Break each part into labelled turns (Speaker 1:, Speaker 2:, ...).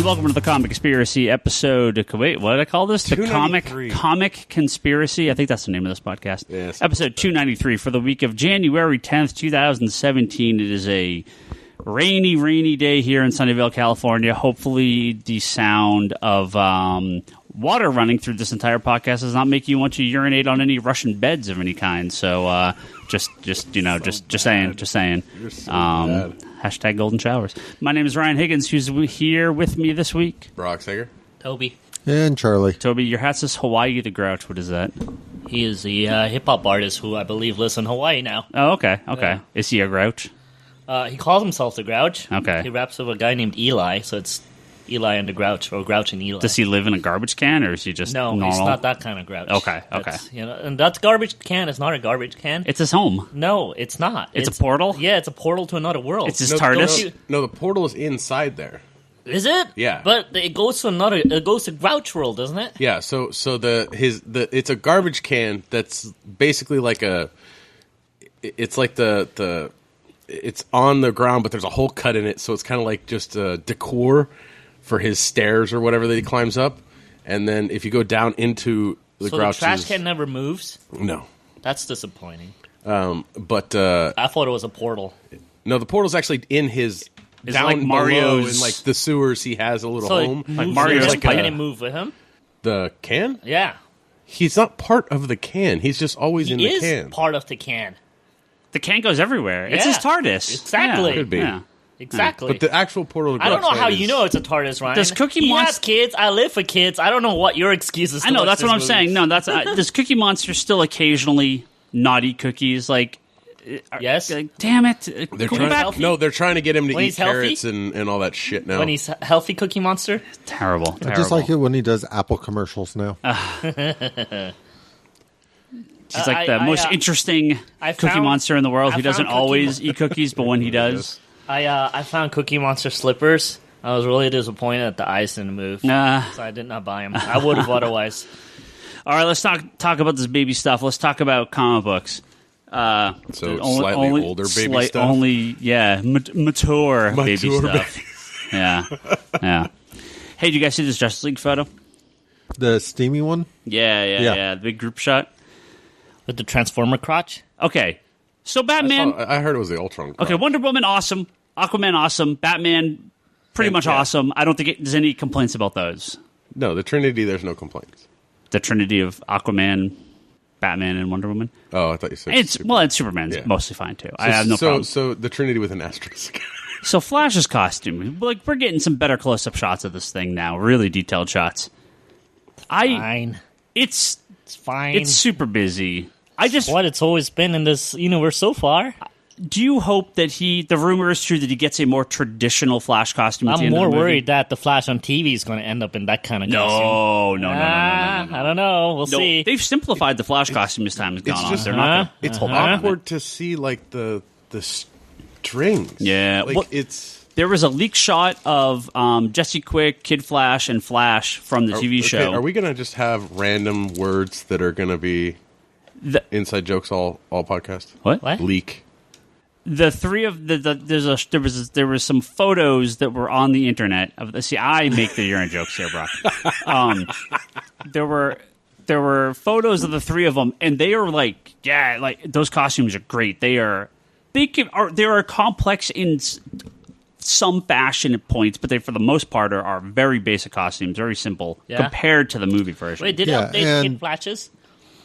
Speaker 1: and welcome to the Comic Conspiracy episode. Wait, what did I call this? The Comic Conspiracy. I think that's the name of this podcast. Yes, episode 293 for the week of January 10th, 2017. It is a rainy day here in Sunnyvale, California. Hopefully the sound of water running through this entire podcast does not make you want to urinate on any Russian beds of any kind. So just saying.
Speaker 2: You're so bad.
Speaker 1: Hashtag golden showers. My name is Ryan Higgins. Who's here with me this week?
Speaker 2: Brock Sager.
Speaker 3: Toby.
Speaker 4: And Charlie.
Speaker 1: Toby, your hat says Hawaii the Grouch. What is that?
Speaker 3: He is the hip-hop artist who I believe lives in Hawaii now.
Speaker 1: Oh, okay.
Speaker 3: Yeah.
Speaker 1: Is he a Grouch?
Speaker 3: He calls himself the Grouch.
Speaker 1: Okay.
Speaker 3: He raps with a guy named Eli, so it's Eli and the Grouch, or Grouch and Eli.
Speaker 1: Does he live in a garbage can, or is he just
Speaker 3: No,
Speaker 1: normal?
Speaker 3: he's not that kind of Grouch.
Speaker 1: Okay.
Speaker 3: And that garbage can is not a garbage can.
Speaker 1: It's his home.
Speaker 3: No, it's not.
Speaker 1: It's a portal?
Speaker 3: Yeah, it's a portal to another world.
Speaker 1: It's his TARDIS?
Speaker 2: No, the portal is inside there.
Speaker 3: Is it?
Speaker 2: Yeah.
Speaker 3: But it goes to It goes to Grouch World, doesn't it?
Speaker 2: Yeah. So it's a garbage can that's basically like it's like it's on the ground, but there's a hole cut in it, so it's kind of like just a decor for his stairs or whatever that he climbs up. And then if you go down into the Grouch's...
Speaker 3: So the trash can never moves?
Speaker 2: No.
Speaker 3: That's disappointing.
Speaker 2: But
Speaker 3: I thought it was a portal.
Speaker 2: No, the portal's actually in his...
Speaker 1: It's
Speaker 2: down
Speaker 1: like Mario's...
Speaker 2: below in like the sewers, he has a little home.
Speaker 1: Like Mario's
Speaker 3: can it move with him?
Speaker 2: The can?
Speaker 3: Yeah.
Speaker 2: He's not part of the can. He's just always in the can.
Speaker 3: He is part of the can.
Speaker 1: The can goes everywhere. It's his TARDIS.
Speaker 3: Exactly.
Speaker 1: Yeah.
Speaker 2: Could be.
Speaker 1: Yeah.
Speaker 3: Exactly.
Speaker 2: But the actual portal...
Speaker 3: I don't know how you know it's a TARDIS, Ryan.
Speaker 1: Does Cookie
Speaker 3: He
Speaker 1: Monster...
Speaker 3: has kids. I live for kids. I don't know what your excuse is.
Speaker 1: I know, that's what I'm
Speaker 3: movie.
Speaker 1: saying. No, that's... does Cookie Monster still occasionally not eat cookies? Like...
Speaker 3: Yes.
Speaker 1: Like, damn it.
Speaker 2: They're
Speaker 1: Go
Speaker 2: trying,
Speaker 1: back.
Speaker 2: no, they're trying to get him to
Speaker 3: When
Speaker 2: eat
Speaker 3: he's healthy?
Speaker 2: carrots and all that shit now.
Speaker 3: When he's healthy, Cookie Monster.
Speaker 1: Terrible.
Speaker 4: I just like it when he does Apple commercials now.
Speaker 1: He's like the most interesting Cookie Monster in the world. He doesn't always eat cookies, but when he does...
Speaker 3: I found Cookie Monster slippers. I was really disappointed that the eyes didn't move. So I did not buy them. I would have otherwise.
Speaker 1: All right, let's talk about this baby stuff. Let's talk about comic books.
Speaker 2: Slightly older baby stuff?
Speaker 1: Mature baby stuff. Yeah. Hey, did you guys see this Justice League photo?
Speaker 4: The steamy one?
Speaker 1: Yeah. The big group shot.
Speaker 3: With the Transformer crotch?
Speaker 1: Okay. So Batman...
Speaker 2: I heard it was the Ultron crotch.
Speaker 1: Okay, Wonder Woman, awesome. Aquaman, awesome. Batman, pretty much awesome. I don't think there's any complaints about those.
Speaker 2: No, the Trinity, there's no complaints.
Speaker 1: The Trinity of Aquaman, Batman, and Wonder Woman.
Speaker 2: Oh, I thought you said
Speaker 1: Superman. And Superman's mostly fine, too. I have no problem.
Speaker 2: So the Trinity with an asterisk.
Speaker 1: So Flash's costume. Like, we're getting some better close-up shots of this thing now. Really detailed shots.
Speaker 3: Fine.
Speaker 1: It's
Speaker 3: fine.
Speaker 1: It's super busy.
Speaker 3: What it's always been in this universe so far.
Speaker 1: Do you hope that the rumor is true that he gets a more traditional Flash costume at the
Speaker 3: I'm
Speaker 1: end of
Speaker 3: more
Speaker 1: the movie?
Speaker 3: worried that the Flash on TV is going to end up in that kind of costume.
Speaker 1: No.
Speaker 3: I don't know. We'll see.
Speaker 1: They've simplified the Flash costume as time has gone on. They're not
Speaker 2: It's awkward to see, like, the strings.
Speaker 1: Yeah.
Speaker 2: Like, it's...
Speaker 1: There was a leak shot of Jesse Quick, Kid Flash, and Flash from the TV show.
Speaker 2: Are we going to just have random words that are going to be inside jokes all podcast?
Speaker 1: What?
Speaker 2: Leak.
Speaker 1: The three of there was some photos that were on the internet of the. See, I make the urine jokes here, Brock. There were photos of the three of them, and they are like those costumes are great. There are complex in some fashion at points, but they for the most part are very basic costumes, very simple compared to the movie version.
Speaker 3: Wait, did he update Kid Flashes?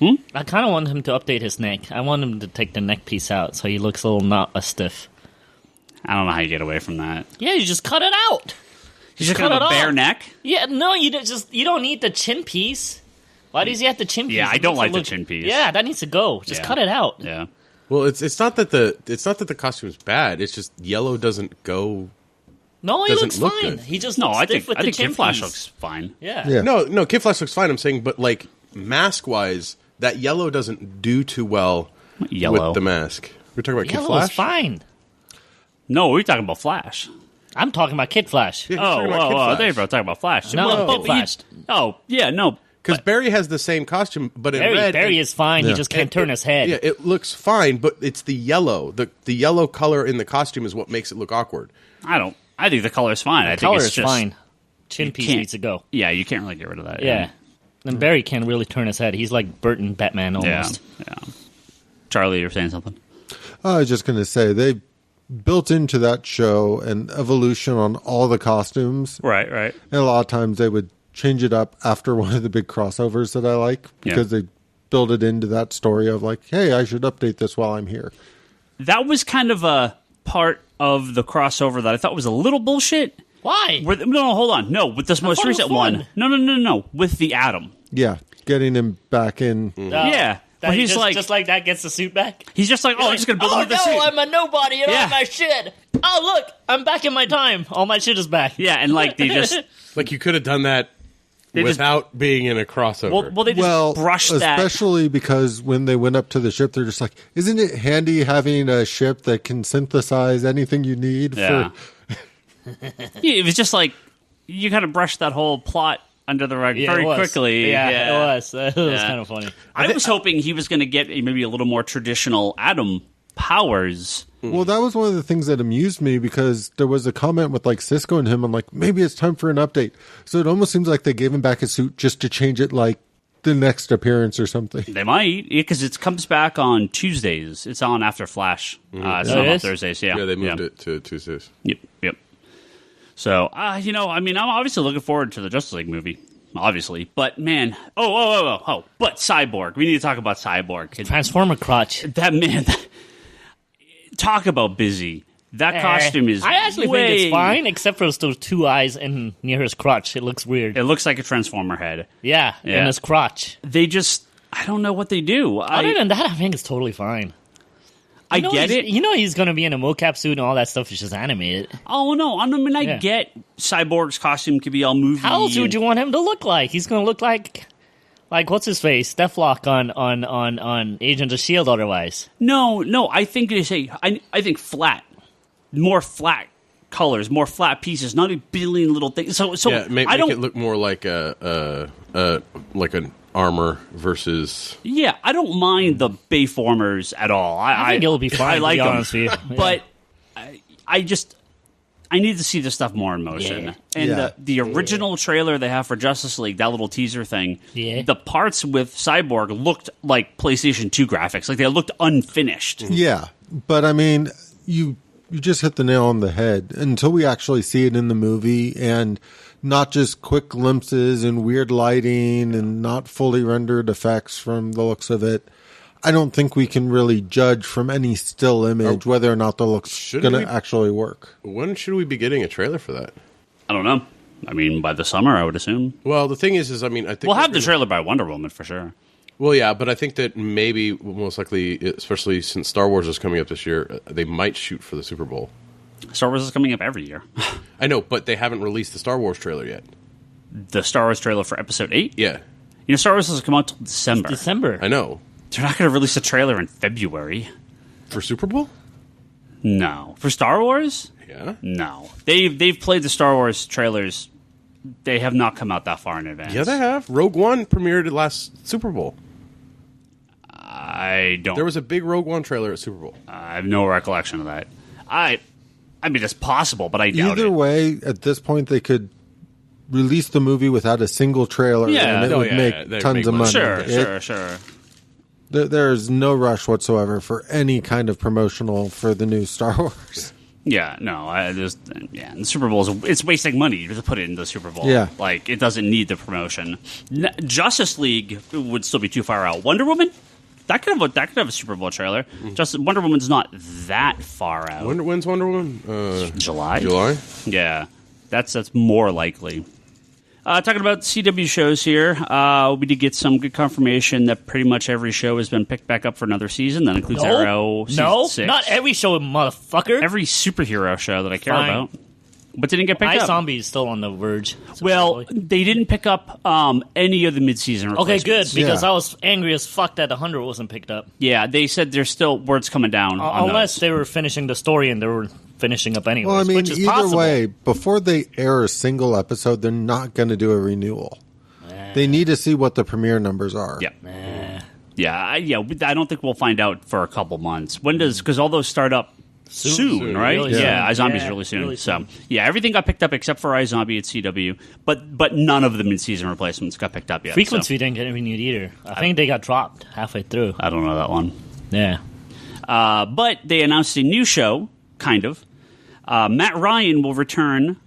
Speaker 3: I kind of want him to update his neck. I want him to take the neck piece out so he looks a little not as stiff.
Speaker 1: I don't know how you get away from that.
Speaker 3: Yeah, you just cut it out.
Speaker 1: You just cut a bare neck?
Speaker 3: Yeah, no, you don't need the chin piece. Why does he have the chin piece?
Speaker 1: Yeah, I don't like the chin piece.
Speaker 3: Yeah, that needs to go. Just cut it out.
Speaker 1: Yeah.
Speaker 2: Well, it's not that the costume's bad. It's just yellow doesn't go.
Speaker 3: No, he looks
Speaker 2: look
Speaker 3: fine.
Speaker 2: good.
Speaker 3: He just
Speaker 1: I think
Speaker 3: chin
Speaker 1: Kid Flash
Speaker 3: piece.
Speaker 1: looks fine.
Speaker 3: Yeah.
Speaker 2: No, Kid Flash looks fine. I'm saying, but like mask wise, that yellow doesn't do too well with the mask. We're talking about Kid
Speaker 3: Yellow
Speaker 2: Flash.
Speaker 3: is fine.
Speaker 1: No, we're talking about Flash.
Speaker 3: I'm talking about Kid Flash.
Speaker 2: Yeah, talking about Kid Flash.
Speaker 1: They were talking about Flash.
Speaker 3: No, Kid Flash.
Speaker 2: Because Barry has the same costume, but in red...
Speaker 3: Barry is fine. He just can't turn his head.
Speaker 2: Yeah, it looks fine, but it's the yellow. The yellow color in the costume is what makes it look awkward.
Speaker 1: I think the color is fine. I think
Speaker 3: color
Speaker 1: it's
Speaker 3: is
Speaker 1: just
Speaker 3: fine. chin piece needs to go.
Speaker 1: Yeah, you can't really get rid of that.
Speaker 3: Yeah. And Barry can't really turn his head. He's like Burton Batman almost.
Speaker 1: Yeah. Charlie, you're saying something?
Speaker 4: I was just going to say, they built into that show an evolution on all the costumes.
Speaker 1: Right.
Speaker 4: And a lot of times they would change it up after one of the big crossovers that I like, because they build it into that story of like, hey, I should update this while I'm here.
Speaker 1: That was kind of a part of the crossover that I thought was a little bullshit.
Speaker 3: Why?
Speaker 1: No, hold on. No, with this most recent one. No. With the Atom.
Speaker 4: Yeah, getting him back in.
Speaker 1: Yeah. But he's
Speaker 3: just like that gets the suit back?
Speaker 1: He's just like, I'm just going to build him with the suit.
Speaker 3: Oh, no, I'm a nobody and all my shit. Oh, look, I'm back in my time. All my shit is back.
Speaker 1: Yeah, and like they just...
Speaker 2: Like you could have done that without being in a crossover.
Speaker 1: Well, they just brushed that.
Speaker 4: Especially because when they went up to the ship, they're just like, isn't it handy having a ship that can synthesize anything you need?
Speaker 1: Yeah. It was just like, you kind of brushed that whole plot under the rug very quickly.
Speaker 3: Yeah, it was. It was kind of funny.
Speaker 1: I was hoping he was going to get maybe a little more traditional Atom powers.
Speaker 4: Well, that was one of the things that amused me, because there was a comment with like Cisco and him. I'm like, maybe it's time for an update. So it almost seems like they gave him back his suit just to change it like the next appearance or something.
Speaker 1: They might, because it comes back on Tuesdays. It's on after Flash. It's not on Thursdays. Yeah,
Speaker 2: they moved it to Tuesdays.
Speaker 1: Yep. So, I'm obviously looking forward to the Justice League movie, obviously. But, man, but Cyborg. We need to talk about Cyborg.
Speaker 3: Transformer crotch.
Speaker 1: That man, talk about busy. That costume is
Speaker 3: I actually think it's fine, except for those two eyes near his crotch. It looks weird.
Speaker 1: It looks like a Transformer head.
Speaker 3: Yeah. In his crotch.
Speaker 1: They just, I don't know what they do.
Speaker 3: Other than that, I think it's totally fine.
Speaker 1: I get it.
Speaker 3: You know he's going to be in a mocap suit and all that stuff is just animated.
Speaker 1: Oh, no. I get Cyborg's costume could be all movie.
Speaker 3: How else would you want him to look like? He's going to look like what's his face? Deathlock on Agents of S.H.I.E.L.D. otherwise.
Speaker 1: No. I think they say, I think flat. More flat colors, more flat pieces, not a billion little things. So
Speaker 2: make it look more like like an armor versus.
Speaker 1: Yeah, I don't mind the Bayformers at all.
Speaker 3: I think it'll be fine.
Speaker 1: I like
Speaker 3: to be
Speaker 1: them,
Speaker 3: honest with you.
Speaker 1: But I need to see this stuff more in motion.
Speaker 3: Yeah.
Speaker 1: And the original trailer they have for Justice League, that little teaser thing, the parts with Cyborg looked like PlayStation 2 graphics, like they looked unfinished.
Speaker 4: Yeah, but I mean, you just hit the nail on the head. Until we actually see it in the movie, and not just quick glimpses and weird lighting and not fully rendered effects from the looks of it, I don't think we can really judge from any still image whether or not the looks going to actually work.
Speaker 2: When should we be getting a trailer for that?
Speaker 1: I don't know. I mean, by the summer, I would assume.
Speaker 2: Well, the thing is I think
Speaker 1: we'll have the trailer by Wonder Woman for sure.
Speaker 2: Well, yeah, but I think that maybe, most likely, especially since Star Wars is coming up this year, they might shoot for the Super Bowl.
Speaker 1: Star Wars is coming up every year.
Speaker 2: I know, but they haven't released the Star Wars trailer yet.
Speaker 1: The Star Wars trailer for Episode 8?
Speaker 2: Yeah.
Speaker 1: Star Wars doesn't come out until December.
Speaker 3: It's December.
Speaker 2: I know.
Speaker 1: They're not going to release a trailer in February.
Speaker 2: For Super Bowl?
Speaker 1: No. For Star Wars?
Speaker 2: Yeah.
Speaker 1: No. They've played the Star Wars trailers. They have not come out that far in advance.
Speaker 2: Yeah, they have. Rogue One premiered at last Super Bowl.
Speaker 1: I don't.
Speaker 2: There was a big Rogue One trailer at Super Bowl.
Speaker 1: I have no recollection of that. I mean, it's possible, but I doubt it.
Speaker 4: Either way, at this point, they could release the movie without a single trailer, and it would make tons of money.
Speaker 1: Sure.
Speaker 4: There's no rush whatsoever for any kind of promotional for the new Star Wars.
Speaker 1: Yeah, no, the Super Bowl it's wasting money to put it in the Super Bowl.
Speaker 4: Yeah,
Speaker 1: like it doesn't need the promotion. Justice League would still be too far out. Wonder Woman, that could have a Super Bowl trailer. Wonder Woman's not that far out.
Speaker 2: When's Wonder Woman?
Speaker 1: July.
Speaker 2: Yeah,
Speaker 1: that's more likely. Talking about CW shows here, we did get some good confirmation that pretty much every show has been picked back up for another season. That includes Arrow season 6.
Speaker 3: Not every show, motherfucker.
Speaker 1: Every superhero show that I care about. But didn't get picked up.
Speaker 3: iZombie is still on the verge.
Speaker 1: Well, they didn't pick up any of the mid-season replacements.
Speaker 3: Okay, good, because I was angry as fuck that 100 wasn't picked up.
Speaker 1: Yeah, they said there's still words coming down on
Speaker 3: unless
Speaker 1: those.
Speaker 3: They were finishing the story and they were finishing up anyway.
Speaker 4: Well, I mean,
Speaker 3: which is
Speaker 4: either
Speaker 3: possible.
Speaker 4: way, before they air a single episode, they're not going to do a renewal. They need to see what the premiere numbers are.
Speaker 1: Yeah. I don't think we'll find out for a couple months. When does, because all those start up soon, right?
Speaker 3: Really
Speaker 1: yeah,
Speaker 3: soon.
Speaker 1: iZombie's really soon. So, yeah, everything got picked up except for iZombie at CW, but none of the mid-season replacements got picked up yet.
Speaker 3: Frequency didn't get renewed either. I think they got dropped halfway through.
Speaker 1: I don't know that one.
Speaker 3: Yeah.
Speaker 1: But they announced a new show, kind of. Matt Ryan will return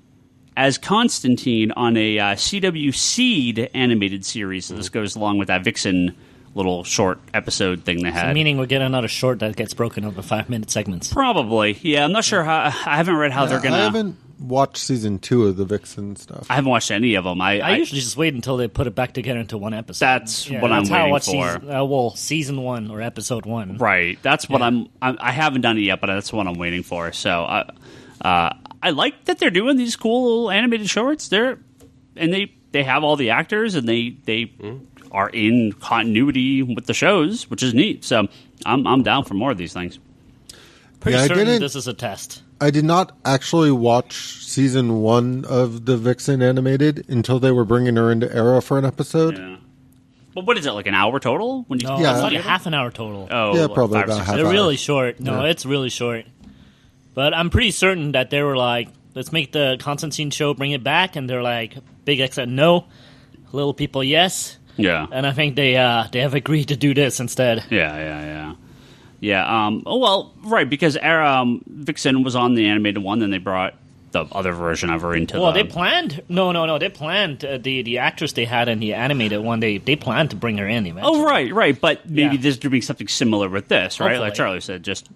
Speaker 1: as Constantine on a CW Seed animated series. So this goes along with that Vixen little short episode thing they had.
Speaker 3: So meaning we're getting another short that gets broken up into 5-minute segments.
Speaker 1: Probably. Yeah, I'm not sure how. I haven't read how they're going to.
Speaker 4: I haven't watched season 2 of the Vixen stuff.
Speaker 1: I haven't watched any of them.
Speaker 3: I usually just wait until they put it back together into one episode.
Speaker 1: That's what I'm waiting for.
Speaker 3: Season 1 or episode 1.
Speaker 1: Right. That's what I haven't done it yet, but that's what I'm waiting for. So I like that they're doing these cool little animated shorts. They have all the actors and they are in continuity with the shows, which is neat. So I'm down for more of these things.
Speaker 3: Pretty certain this is a test.
Speaker 4: I did not actually watch season 1 of the Vixen animated until they were bringing her into Arrow for an episode.
Speaker 1: Yeah. But what is it, like an hour total?
Speaker 3: It's like a half an hour total.
Speaker 1: Oh,
Speaker 4: yeah, probably about half an hour.
Speaker 3: They're really short. No, it's really short. But I'm pretty certain that they were like, let's make the Constantine show, bring it back, and they're like, Big X said no, Little People yes.
Speaker 1: Yeah.
Speaker 3: And I think they have agreed to do this instead.
Speaker 1: Yeah. Right, because Vixen was on the animated one, then they brought the other version of her into
Speaker 3: they planned... No. They planned the actress they had in the animated one, they planned to bring her in eventually.
Speaker 1: Oh, right. But maybe they're doing something similar with this, right? Hopefully. Like Charlie said, just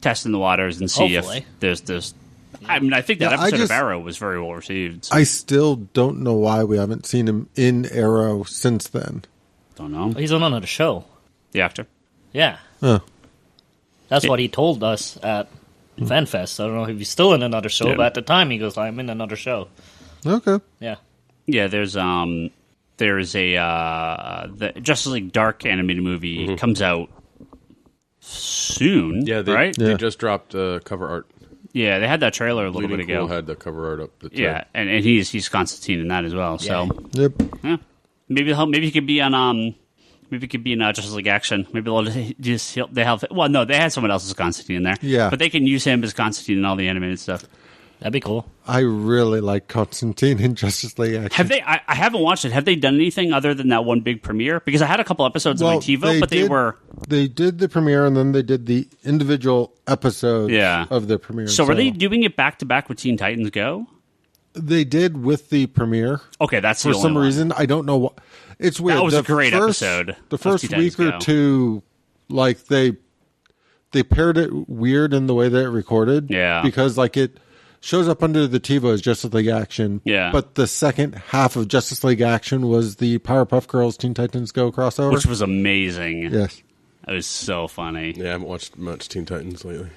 Speaker 1: testing the waters and see if there's this... I mean, I think that episode of Arrow was very well received. So.
Speaker 4: I still don't know why we haven't seen him in Arrow since then.
Speaker 1: Don't know.
Speaker 3: He's on another show.
Speaker 1: The actor?
Speaker 3: Yeah.
Speaker 4: Huh.
Speaker 3: That's what he told us at FanFest. I don't know if he's still in another show, but at the time he goes, I'm in another show.
Speaker 4: Okay.
Speaker 3: Yeah.
Speaker 1: Yeah, there's the Justice League Dark animated movie comes out soon, right?
Speaker 2: They just dropped cover art.
Speaker 1: Yeah, they had that trailer a little bit ago.
Speaker 2: Had the cover art up.
Speaker 1: And he's Constantine in that as well. So
Speaker 4: yep.
Speaker 1: Yeah, maybe he could be on maybe he could be in Justice League Action. Maybe they had someone else as Constantine in there.
Speaker 4: Yeah,
Speaker 1: but they can use him as Constantine in all the animated stuff.
Speaker 3: That'd be cool.
Speaker 4: I really like Constantine in Justice League Action.
Speaker 1: Have they? I haven't watched it. Have they done anything other than that one big premiere? Because I had a couple episodes of my TiVo, but
Speaker 4: They did the premiere, and then they did the individual episodes of the premiere.
Speaker 1: So were they doing it back-to-back with Teen Titans Go?
Speaker 4: They did with the premiere.
Speaker 1: Okay, that's the
Speaker 4: only one. For some reason. I don't know what. It's weird.
Speaker 1: That was a great episode.
Speaker 4: The first week or two, like, they paired it weird in the way that it recorded.
Speaker 1: Yeah.
Speaker 4: Because, like, it shows up under the TiVo as Justice League Action.
Speaker 1: Yeah.
Speaker 4: But the second half of Justice League Action was the Powerpuff Girls Teen Titans Go crossover.
Speaker 1: Which was amazing.
Speaker 4: Yes.
Speaker 1: It was so funny.
Speaker 2: Yeah, I haven't watched much Teen Titans lately.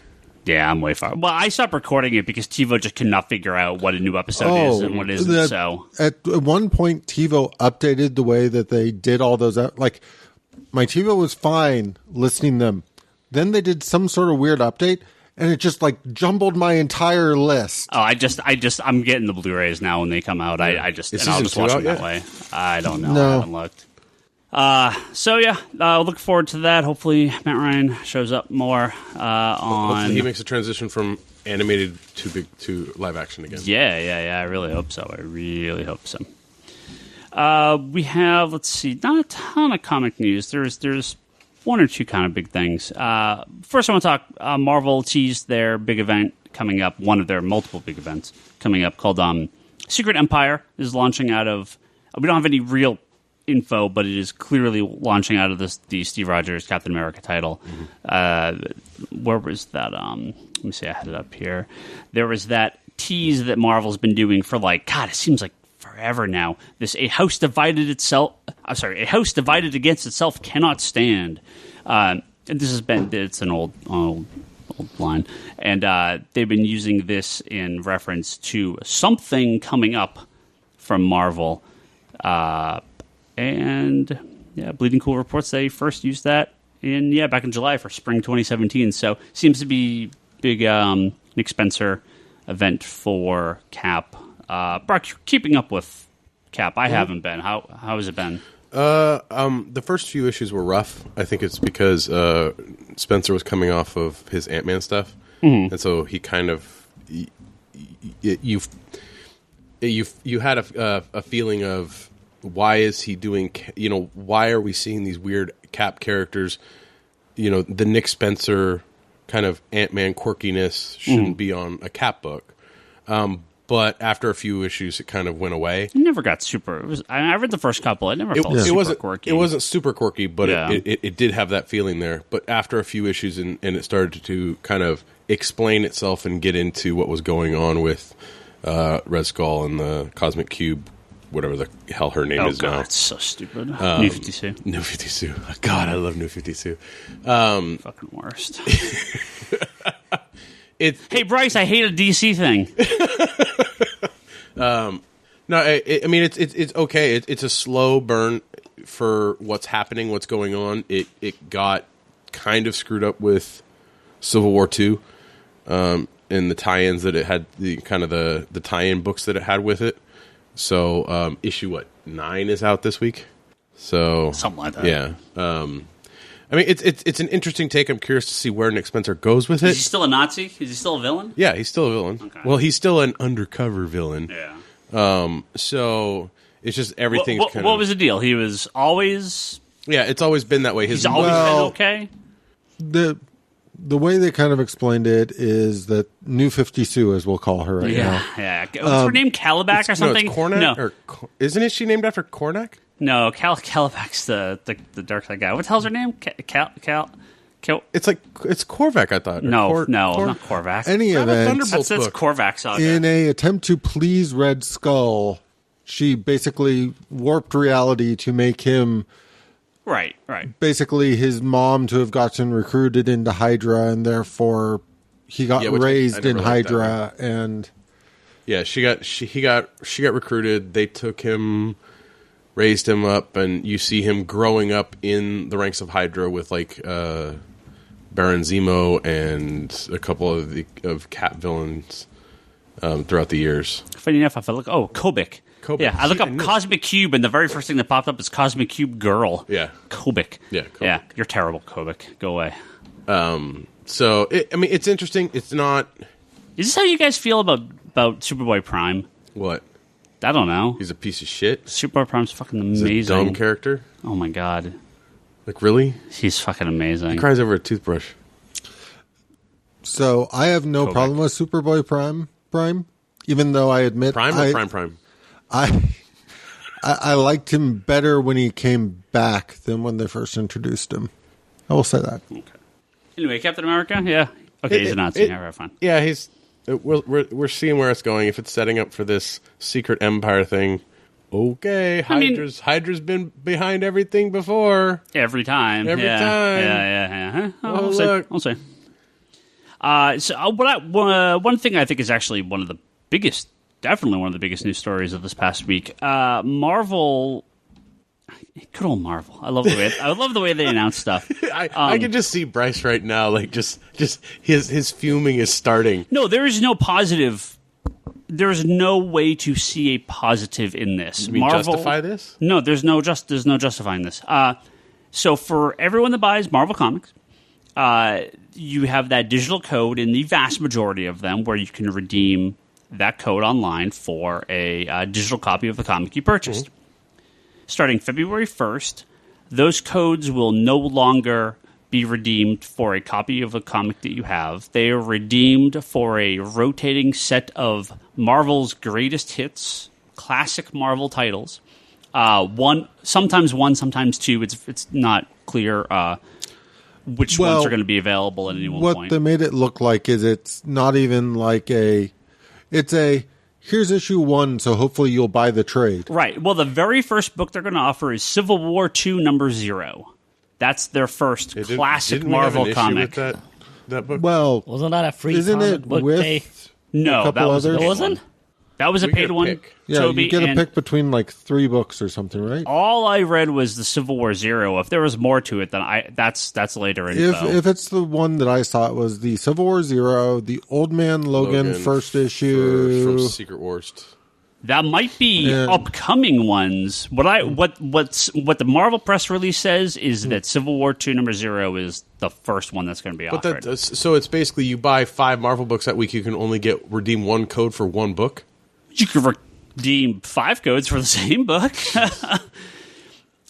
Speaker 1: Yeah, I'm way far. Well, I stopped recording it because TiVo just could not figure out what a new episode is and what isn't.
Speaker 4: At one point, TiVo updated the way that they did all those. Like, my TiVo was fine listening to them. Then they did some sort of weird update, and it just like jumbled my entire list.
Speaker 1: Oh, I'm getting the Blu-rays now when they come out. I'll just watch them that way. I don't know.
Speaker 4: No.
Speaker 1: I haven't looked. Look forward to that. Hopefully, Matt Ryan shows up more
Speaker 2: Hopefully he makes a transition from animated to live action again.
Speaker 1: Yeah. I really hope so. We have, let's see, not a ton of comic news. There's one or two kind of big things. First, I want to talk. Marvel teased their big event coming up. One of their multiple big events coming up called Secret Empire is launching out of. We don't have any real info, but it is clearly launching out of the Steve Rogers Captain America title. Where was that? Let me see. I had it up here. There was that tease that Marvel's been doing for it seems like forever now. A house divided against itself cannot stand. It's an old line, and they've been using this in reference to something coming up from Marvel. Bleeding Cool reports they first used that back in July for spring 2017. So seems to be big Nick Spencer event for Cap. Brock, you're keeping up with Cap. I haven't been. How has it been?
Speaker 2: The first few issues were rough. I think it's because Spencer was coming off of his Ant-Man stuff, and so he kind of you had a feeling of why is he doing? Why are we seeing these weird Cap characters? The Nick Spencer kind of Ant-Man quirkiness shouldn't be on a Cap book. But after a few issues, it kind of went away.
Speaker 1: It never got super. I read the first couple. It never felt super quirky.
Speaker 2: It wasn't super quirky, but it did have that feeling there. But after a few issues, and it started to kind of explain itself and get into what was going on with Red Skull and the Cosmic Cube, whatever the hell her name is now.
Speaker 1: It's so stupid. New 52.
Speaker 2: New 52. God, I love New 52.
Speaker 1: Fucking worst. Hey, Bryce, I hate a DC thing.
Speaker 2: No, I mean it's okay. It's a slow burn for what's happening, what's going on. It got kind of screwed up with Civil War II, and the tie-ins that it had, the tie-in books that it had with it. So issue 9 is out this week. So
Speaker 1: something like that.
Speaker 2: Yeah. I mean, it's an interesting take. I'm curious to see where Nick Spencer goes with it.
Speaker 1: Is he still a Nazi? Is he still a villain?
Speaker 2: Yeah, he's still a villain. Okay. Well, he's still an undercover villain.
Speaker 1: Yeah.
Speaker 2: So it's just everything's
Speaker 1: what was the deal? He was always...
Speaker 2: Yeah, it's always been that way.
Speaker 1: He's always been okay?
Speaker 4: The way they kind of explained it is that New 52, as we'll call her now.
Speaker 1: Yeah. What's her name? Calabac or something?
Speaker 2: No, it's Cornac?
Speaker 1: No.
Speaker 2: Isn't she named after Cornac?
Speaker 1: No, Calabac's the dark side guy. What the hell's her name?
Speaker 2: It's Korvac, I thought.
Speaker 1: No, not Korvac.
Speaker 4: Any event,
Speaker 1: that's Korvac saga.
Speaker 4: In a attempt to please Red Skull, she basically warped reality to make him...
Speaker 1: Right.
Speaker 4: Basically, his mom to have gotten recruited into Hydra, and therefore he got raised in Hydra. And
Speaker 2: yeah, he got recruited. They took him, raised him up, and you see him growing up in the ranks of Hydra with Baron Zemo and a couple of Cap villains throughout the years.
Speaker 1: Funny enough, if I look, Kobik. Yeah, I look up Cosmic Cube, and the very first thing that popped up is Cosmic Cube Girl.
Speaker 2: Yeah.
Speaker 1: Kobik.
Speaker 2: Yeah, Kobik.
Speaker 1: Yeah, you're terrible, Kobik. Go away.
Speaker 2: So, it's interesting. It's not...
Speaker 1: Is this how you guys feel about Superboy Prime?
Speaker 2: What?
Speaker 1: I don't know.
Speaker 2: He's a piece of shit?
Speaker 1: Superboy Prime's fucking amazing.
Speaker 2: He's a dumb character?
Speaker 1: Oh, my God.
Speaker 2: Really?
Speaker 1: He's fucking amazing.
Speaker 2: He cries over a toothbrush.
Speaker 4: So, I have no problem with Superboy Prime, even though I admit...
Speaker 2: Prime or Prime?
Speaker 4: I liked him better when he came back than when they first introduced him. I will say that.
Speaker 1: Okay. Anyway, Captain America, yeah. Okay, he's a Nazi. All right, fine.
Speaker 2: Yeah, he's. We're seeing where it's going. If it's setting up for this secret empire thing, okay. Hydra's been behind everything before.
Speaker 1: Every time.
Speaker 2: Every time.
Speaker 1: Yeah. I'll say. One thing I think is actually definitely one of the biggest news stories of this past week. Marvel, good old Marvel. I love the way they announce stuff.
Speaker 2: I can just see Bryce right now, just his fuming is starting.
Speaker 1: No, there is no positive. There is no way to see a positive in this.
Speaker 2: You mean
Speaker 1: Marvel,
Speaker 2: justify this?
Speaker 1: No, there's no justifying this. So for everyone that buys Marvel comics, you have that digital code in the vast majority of them where you can redeem that code online for a digital copy of the comic you purchased. Mm-hmm. Starting February 1st, those codes will no longer be redeemed for a copy of a comic that you have. They are redeemed for a rotating set of Marvel's greatest hits, classic Marvel titles. Sometimes one, sometimes two. It's not clear which ones are going to be available at any one point.
Speaker 4: What they made it look like is it's not even like here's issue 1, so hopefully you'll buy the trade.
Speaker 1: Right. Well, the very first book they're going to offer is Civil War II #0. That's their first classic Marvel comic.
Speaker 2: That book?
Speaker 4: Well,
Speaker 3: wasn't that a free
Speaker 4: isn't
Speaker 3: comic
Speaker 4: it
Speaker 3: book
Speaker 4: with
Speaker 3: day?
Speaker 1: No, that was
Speaker 4: others?
Speaker 1: It wasn't. That was a paid one.
Speaker 2: Pick.
Speaker 4: Yeah,
Speaker 1: Toby,
Speaker 4: you get a pick between 3 books or something, right?
Speaker 1: All I read was the Civil War 0. If there was more to it, then that's later info.
Speaker 4: If it's the one that I saw, it was the Civil War 0, the Old Man Logan first issue
Speaker 2: from Secret Wars.
Speaker 1: That might be upcoming ones. What the Marvel press release says is that Civil War 2 #0 is the first one that's going to be offered.
Speaker 2: So it's basically you buy 5 Marvel books that week, you can only redeem 1 code for 1 book?
Speaker 1: You could redeem 5 codes for the same book.
Speaker 3: I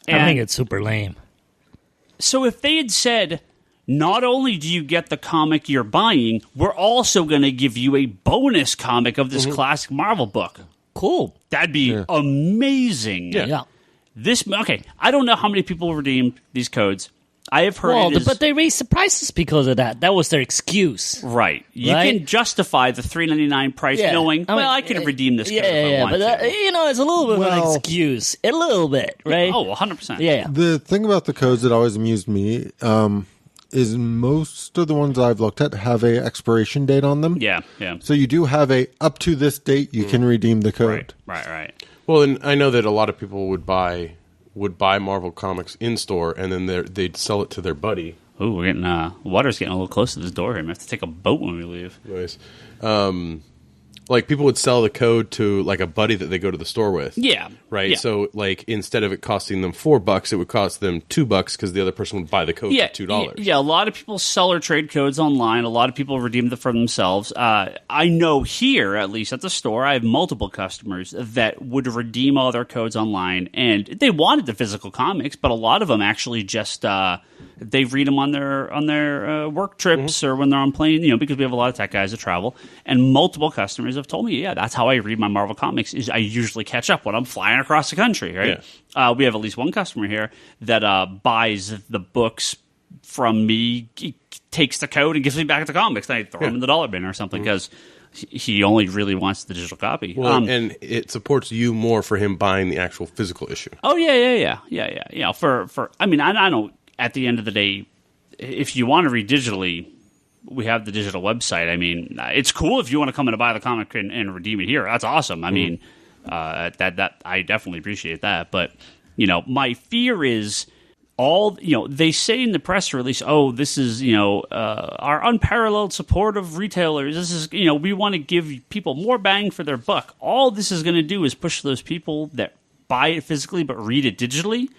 Speaker 3: think it's super lame.
Speaker 1: So if they had said, not only do you get the comic you're buying, we're also going to give you a bonus comic of this classic Marvel book.
Speaker 3: Cool.
Speaker 1: That'd be amazing.
Speaker 3: Yeah.
Speaker 1: I don't know how many people redeemed these codes. I have heard
Speaker 3: but they raised the prices because of that. That was their excuse.
Speaker 1: Right. You can justify the $3.99 price knowing, I could have redeemed this code if I wanted to.
Speaker 3: It's a little bit of an excuse. A little bit, right?
Speaker 1: Oh, 100%.
Speaker 3: Yeah.
Speaker 4: The thing about the codes that always amused me is most of the ones I've looked at have a expiration date on them.
Speaker 1: Yeah.
Speaker 4: So you do have up to this date you can redeem the code.
Speaker 1: Right.
Speaker 2: Well, and I know that a lot of people would buy Marvel comics in store, and then they'd sell it to their buddy.
Speaker 1: Oh, we're getting water's getting a little close to this door here. We have to take a boat when we leave.
Speaker 2: Nice. Like people would sell the code to like a buddy that they go to the store with.
Speaker 1: Yeah.
Speaker 2: Right.
Speaker 1: Yeah.
Speaker 2: So like instead of it costing them $4, it would cost them $2 because the other person would buy the code for $2.
Speaker 1: Yeah. A lot of people sell or trade codes online. A lot of people redeem them for themselves. I know here, at least at the store, I have multiple customers that would redeem all their codes online, and they wanted the physical comics, but a lot of them actually just they read them on their work trips or when they're on plane. Because we have a lot of tech guys that travel, and multiple customers have told me, that's how I read my Marvel comics. Is I usually catch up when I'm flying across the country. Right? Yeah. We have at least one customer here that buys the books from me, he takes the code and gives me back the comics. And I throw them in the dollar bin or something because he only really wants the digital copy.
Speaker 2: Well, and it supports you more for him buying the actual physical issue.
Speaker 1: Oh yeah. I don't. At the end of the day, if you want to read digitally, we have the digital website. I mean, it's cool if you want to come in and buy the comic and redeem it here. That's awesome. I mean, that I definitely appreciate that. But my fear is they say in the press release, this is our unparalleled support of retailers. This is we want to give people more bang for their buck. All this is going to do is push those people that buy it physically but read it digitally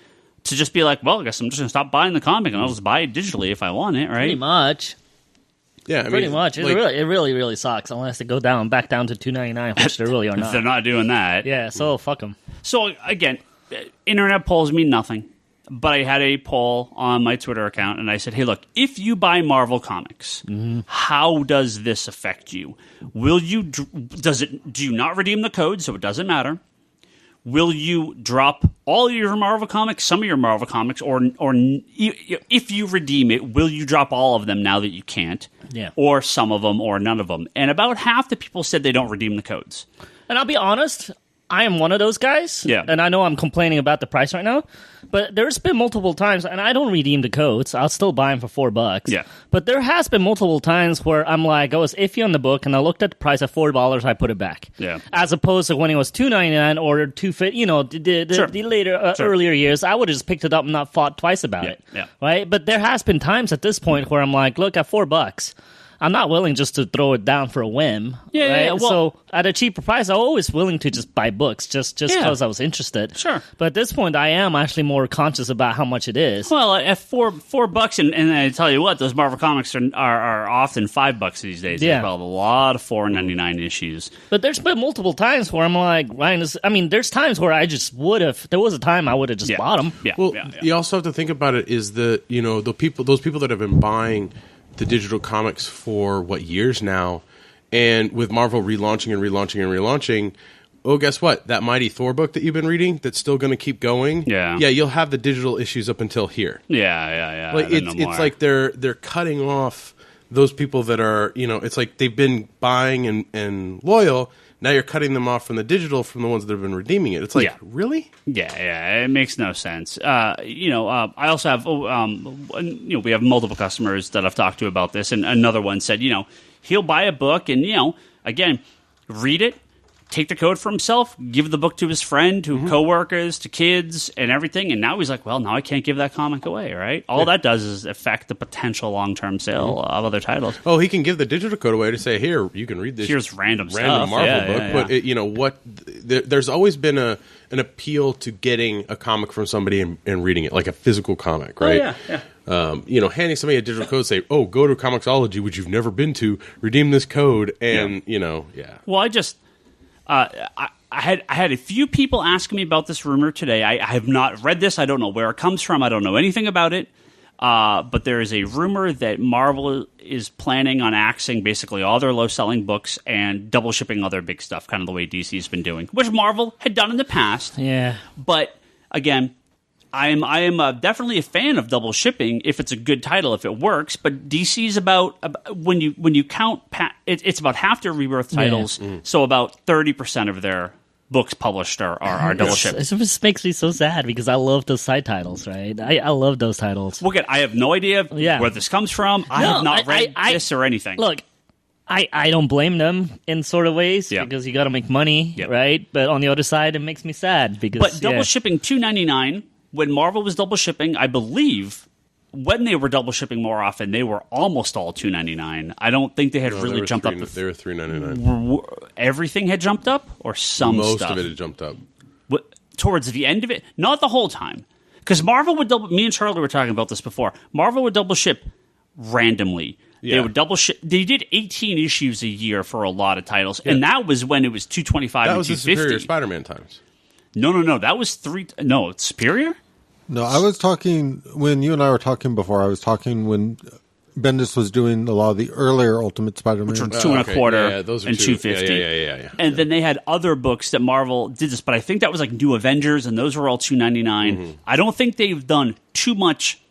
Speaker 1: to just be like, well, I guess I'm just going to stop buying the comic and I'll just buy it digitally if I want it, right?
Speaker 3: Pretty much.
Speaker 2: Yeah, I mean,
Speaker 3: pretty much. It really sucks unless they go back down to $2.99, which they really are not.
Speaker 1: They're not doing that.
Speaker 3: Yeah, so fuck them.
Speaker 1: So again, internet polls mean nothing. But I had a poll on my Twitter account, and I said, hey, look, if you buy Marvel Comics, how does this affect you? Do you not redeem the code, so it doesn't matter? Will you drop all your Marvel comics, some of your Marvel comics, or if you redeem it, will you drop all of them now that you can't?
Speaker 3: Yeah.
Speaker 1: Or some of them, or none of them? And about half the people said they don't redeem the codes.
Speaker 3: And I'll be honest, I am one of those guys.
Speaker 1: Yeah.
Speaker 3: And I know I'm complaining about the price right now, but there's been multiple times, and I don't redeem the codes. I'll still buy them for $4.
Speaker 1: Yeah.
Speaker 3: But there has been multiple times where I'm like, I was iffy on the book, and I looked at the price at $4, I put it back.
Speaker 1: Yeah.
Speaker 3: As opposed to when it was $2.99 or $2.50, the later earlier years, I would have just picked it up and not fought twice about it.
Speaker 1: Yeah.
Speaker 3: Right? But there has been times at this point where I'm like, look, at $4. I'm not willing just to throw it down for a whim.
Speaker 1: Yeah. Well,
Speaker 3: so at a cheaper price, I'm always willing to just buy books just because I was interested.
Speaker 1: Sure.
Speaker 3: But at this point, I am actually more conscious about how much it is.
Speaker 1: Well, at $4, and I tell you what, those Marvel comics are often $5 these days.
Speaker 3: Yeah.
Speaker 1: There's a lot of $4.99 issues.
Speaker 3: But there's been multiple times where I'm like, Ryan, there's times where I just would have. There was a time I would have just bought them.
Speaker 1: Yeah.
Speaker 2: Well, you also have to think about it. Is those people that have been buying the digital comics for years now, and with Marvel relaunching, guess what? That Mighty Thor book that you've been reading that's still going to keep going. Yeah, you'll have the digital issues up until here.
Speaker 1: Yeah.
Speaker 2: Like it's like they're cutting off those people that are it's like they've been buying and loyal. Now you're cutting them off from the digital from the ones that have been redeeming it. It's like, really?
Speaker 1: Yeah, it makes no sense. I also have, we have multiple customers that I've talked to about this, and another one said, he'll buy a book and, again, read it, take the code for himself, give the book to his friend, to coworkers, to kids, and everything. And now he's like, well, now I can't give that comic away, right? All that does is affect the potential long-term sale of other titles.
Speaker 2: Oh, he can give the digital code away to say, here, you can read this.
Speaker 1: Here's random
Speaker 2: Marvel book. But there's always been an appeal to getting a comic from somebody and reading it, like a physical comic, right? Handing somebody a digital code, say, oh, go to Comixology, which you've never been to, redeem this code, and,
Speaker 1: Well, I had a few people asking me about this rumor today. I have not read this. I don't know where it comes from. I don't know anything about it. But there is a rumor that Marvel is planning on axing basically all their low-selling books and double shipping all their big stuff, kind of the way DC's been doing, which Marvel had done in the past.
Speaker 3: Yeah. But,
Speaker 1: again, I am definitely a fan of double shipping if it's a good title, if it works. But DC's about when you count, it's about half their Rebirth titles, so about 30% of their books published are double shipped.
Speaker 3: It just makes me so sad because I love those side titles, right? I love those titles.
Speaker 1: Look, I have no idea where this comes from. I have not read this or anything.
Speaker 3: Look, I don't blame them in sort of ways because you got to make money, right? But on the other side, it makes me sad because
Speaker 1: double shipping $2.99. When Marvel was double shipping, I believe when they were double shipping more often, they were almost all $2.99. I don't think they had really jumped up.
Speaker 2: They were $3.99.
Speaker 1: Everything had jumped up, or some
Speaker 2: Most
Speaker 1: stuff?
Speaker 2: of it had jumped up.
Speaker 1: Towards the end of it, not the whole time, because Marvel would double. Me and Charlie were talking about this before. Marvel would double ship randomly. Yeah. They would double ship. They did 18 issues a year for a lot of titles, and that was when it was $225 and $250.
Speaker 2: That was the Superior Spider-Man times.
Speaker 1: No. That was it's Superior?
Speaker 4: No, I was talking, when you and I were talking before, I was talking when Bendis was doing a lot of the earlier Ultimate Spider-Man.
Speaker 1: Which were $2.25
Speaker 2: those are
Speaker 1: and $2.50.
Speaker 2: Yeah.
Speaker 1: And then they had other books that Marvel did this, but I think that was like New Avengers, and those were all $2.99. I don't think they've done too much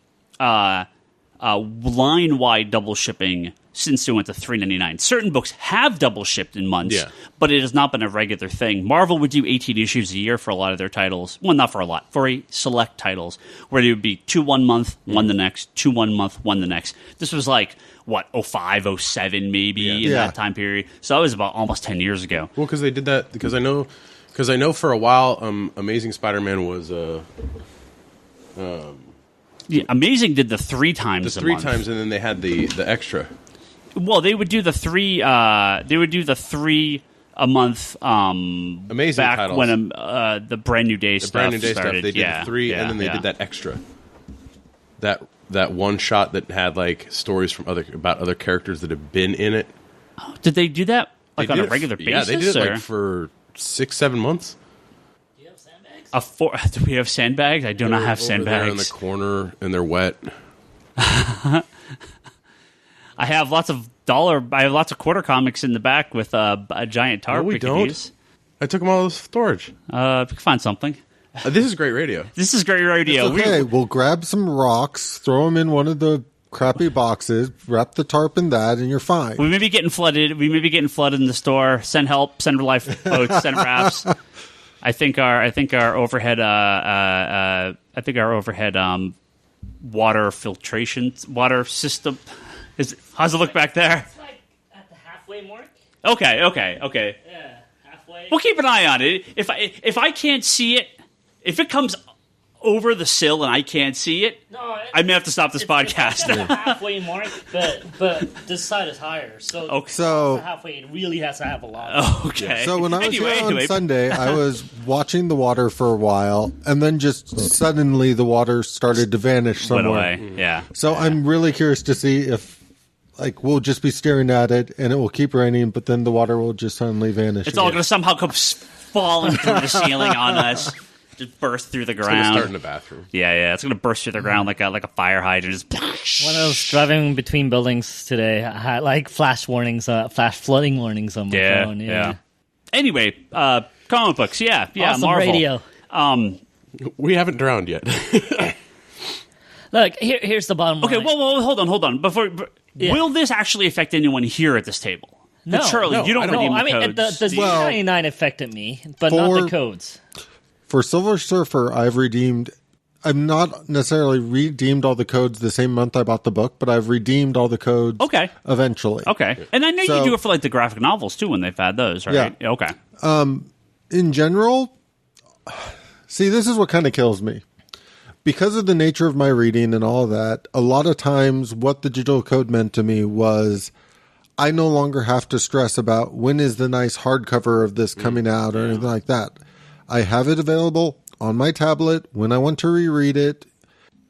Speaker 1: line-wide double shipping since they went to $3.99. Certain books have double shipped in months, but it has not been a regular thing. Marvel would do 18 issues a year for a lot of their titles. Well, not for a lot, for a select titles, where they would be 2 1 month, 1 the next, 2 1 month, 1 the next. This was like, 05, 07 maybe in that time period. So that was about almost 10 years ago.
Speaker 2: Well, because they did that, because I know for a while Amazing Spider-Man was...
Speaker 1: Amazing did the 3 times a month.
Speaker 2: 3 times, and then they had the extra.
Speaker 1: Well, they would do the 3. They would do the 3 a month.
Speaker 2: Amazing
Speaker 1: back
Speaker 2: titles.
Speaker 1: When the Brand New Day stuff started.
Speaker 2: They did 3, and then they did that extra. That one shot that had like stories from about other characters that have been in it.
Speaker 1: Oh, did they do that on a regular basis?
Speaker 2: Yeah, they did it like for 6-7 months.
Speaker 3: Do you have sandbags?
Speaker 1: Do we have sandbags? I do not have sandbags.
Speaker 2: They're in the corner and they're wet.
Speaker 1: I have lots of quarter comics in the back with a giant tarp.
Speaker 2: No, we don't.
Speaker 1: Use.
Speaker 2: I took them all to storage.
Speaker 1: We can find something.
Speaker 2: This is great radio.
Speaker 1: This is great radio.
Speaker 4: It's okay, we'll grab some rocks, throw them in one of the crappy boxes, wrap the tarp in that, and you're fine.
Speaker 1: We may be getting flooded. In the store. Send help. Send life boats. Send wraps. I think our overhead. Water filtration system. How's it look back there?
Speaker 3: It's like at the halfway mark.
Speaker 1: Okay.
Speaker 3: Yeah, halfway.
Speaker 1: We'll keep an eye on it. If I can't see it, if it comes over the sill and I can't see it, I may have to stop this podcast.
Speaker 3: It's at the halfway mark, but this side is higher. So halfway, it really has to have a lot.
Speaker 1: Okay.
Speaker 4: So when I was here on Sunday, I was watching the water for a while, and then just suddenly the water started to vanish somewhere.
Speaker 1: Went away. Yeah.
Speaker 4: So I'm really curious to see if, we'll just be staring at it, and it will keep raining, but then the water will just suddenly vanish.
Speaker 1: It's all going to somehow come falling through the ceiling on us. Just burst through the ground.
Speaker 2: It's going to start in the bathroom.
Speaker 1: Yeah. It's going to burst through the ground like a fire hydrant. Just
Speaker 3: when I was driving between buildings today, I had flash flooding warnings on my phone. Yeah.
Speaker 1: Anyway, comic books. Yeah.
Speaker 3: Awesome
Speaker 1: Marvel.
Speaker 3: Radio.
Speaker 2: We haven't drowned yet.
Speaker 3: Look, here's the bottom line.
Speaker 1: Okay, well, hold on. Will this actually affect anyone here at this table?
Speaker 3: No,
Speaker 1: Charlie, you don't redeem the codes.
Speaker 3: The $99 affected me, but not the codes.
Speaker 4: For Silver Surfer, I've not necessarily redeemed all the codes the same month I bought the book, but I've redeemed all the codes eventually.
Speaker 1: Okay. And I know you do it for the graphic novels too when they've had those, right?
Speaker 4: Yeah.
Speaker 1: Okay.
Speaker 4: In general, see, this is what kind of kills me. Because of the nature of my reading and all that, a lot of times what the digital code meant to me was I no longer have to stress about when is the nice hardcover of this coming out or anything like that. I have it available on my tablet when I want to reread it.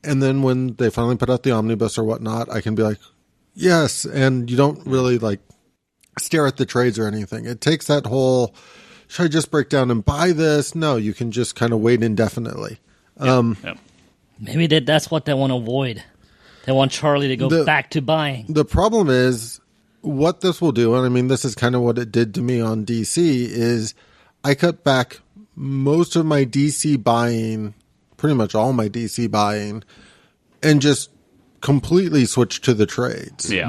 Speaker 4: And then when they finally put out the omnibus or whatnot, I can be like, yes. And you don't really like stare at the trades or anything. It takes that whole, should I just break down and buy this? No, you can just kind of wait indefinitely.
Speaker 3: Maybe that's what they want to avoid. They want Charlie to go back to buying.
Speaker 4: The problem is what this will do, and I mean, this is kind of what it did to me on DC, is I cut back most of my DC buying, pretty much all my DC buying, and just completely switched to the trades.
Speaker 3: Yeah.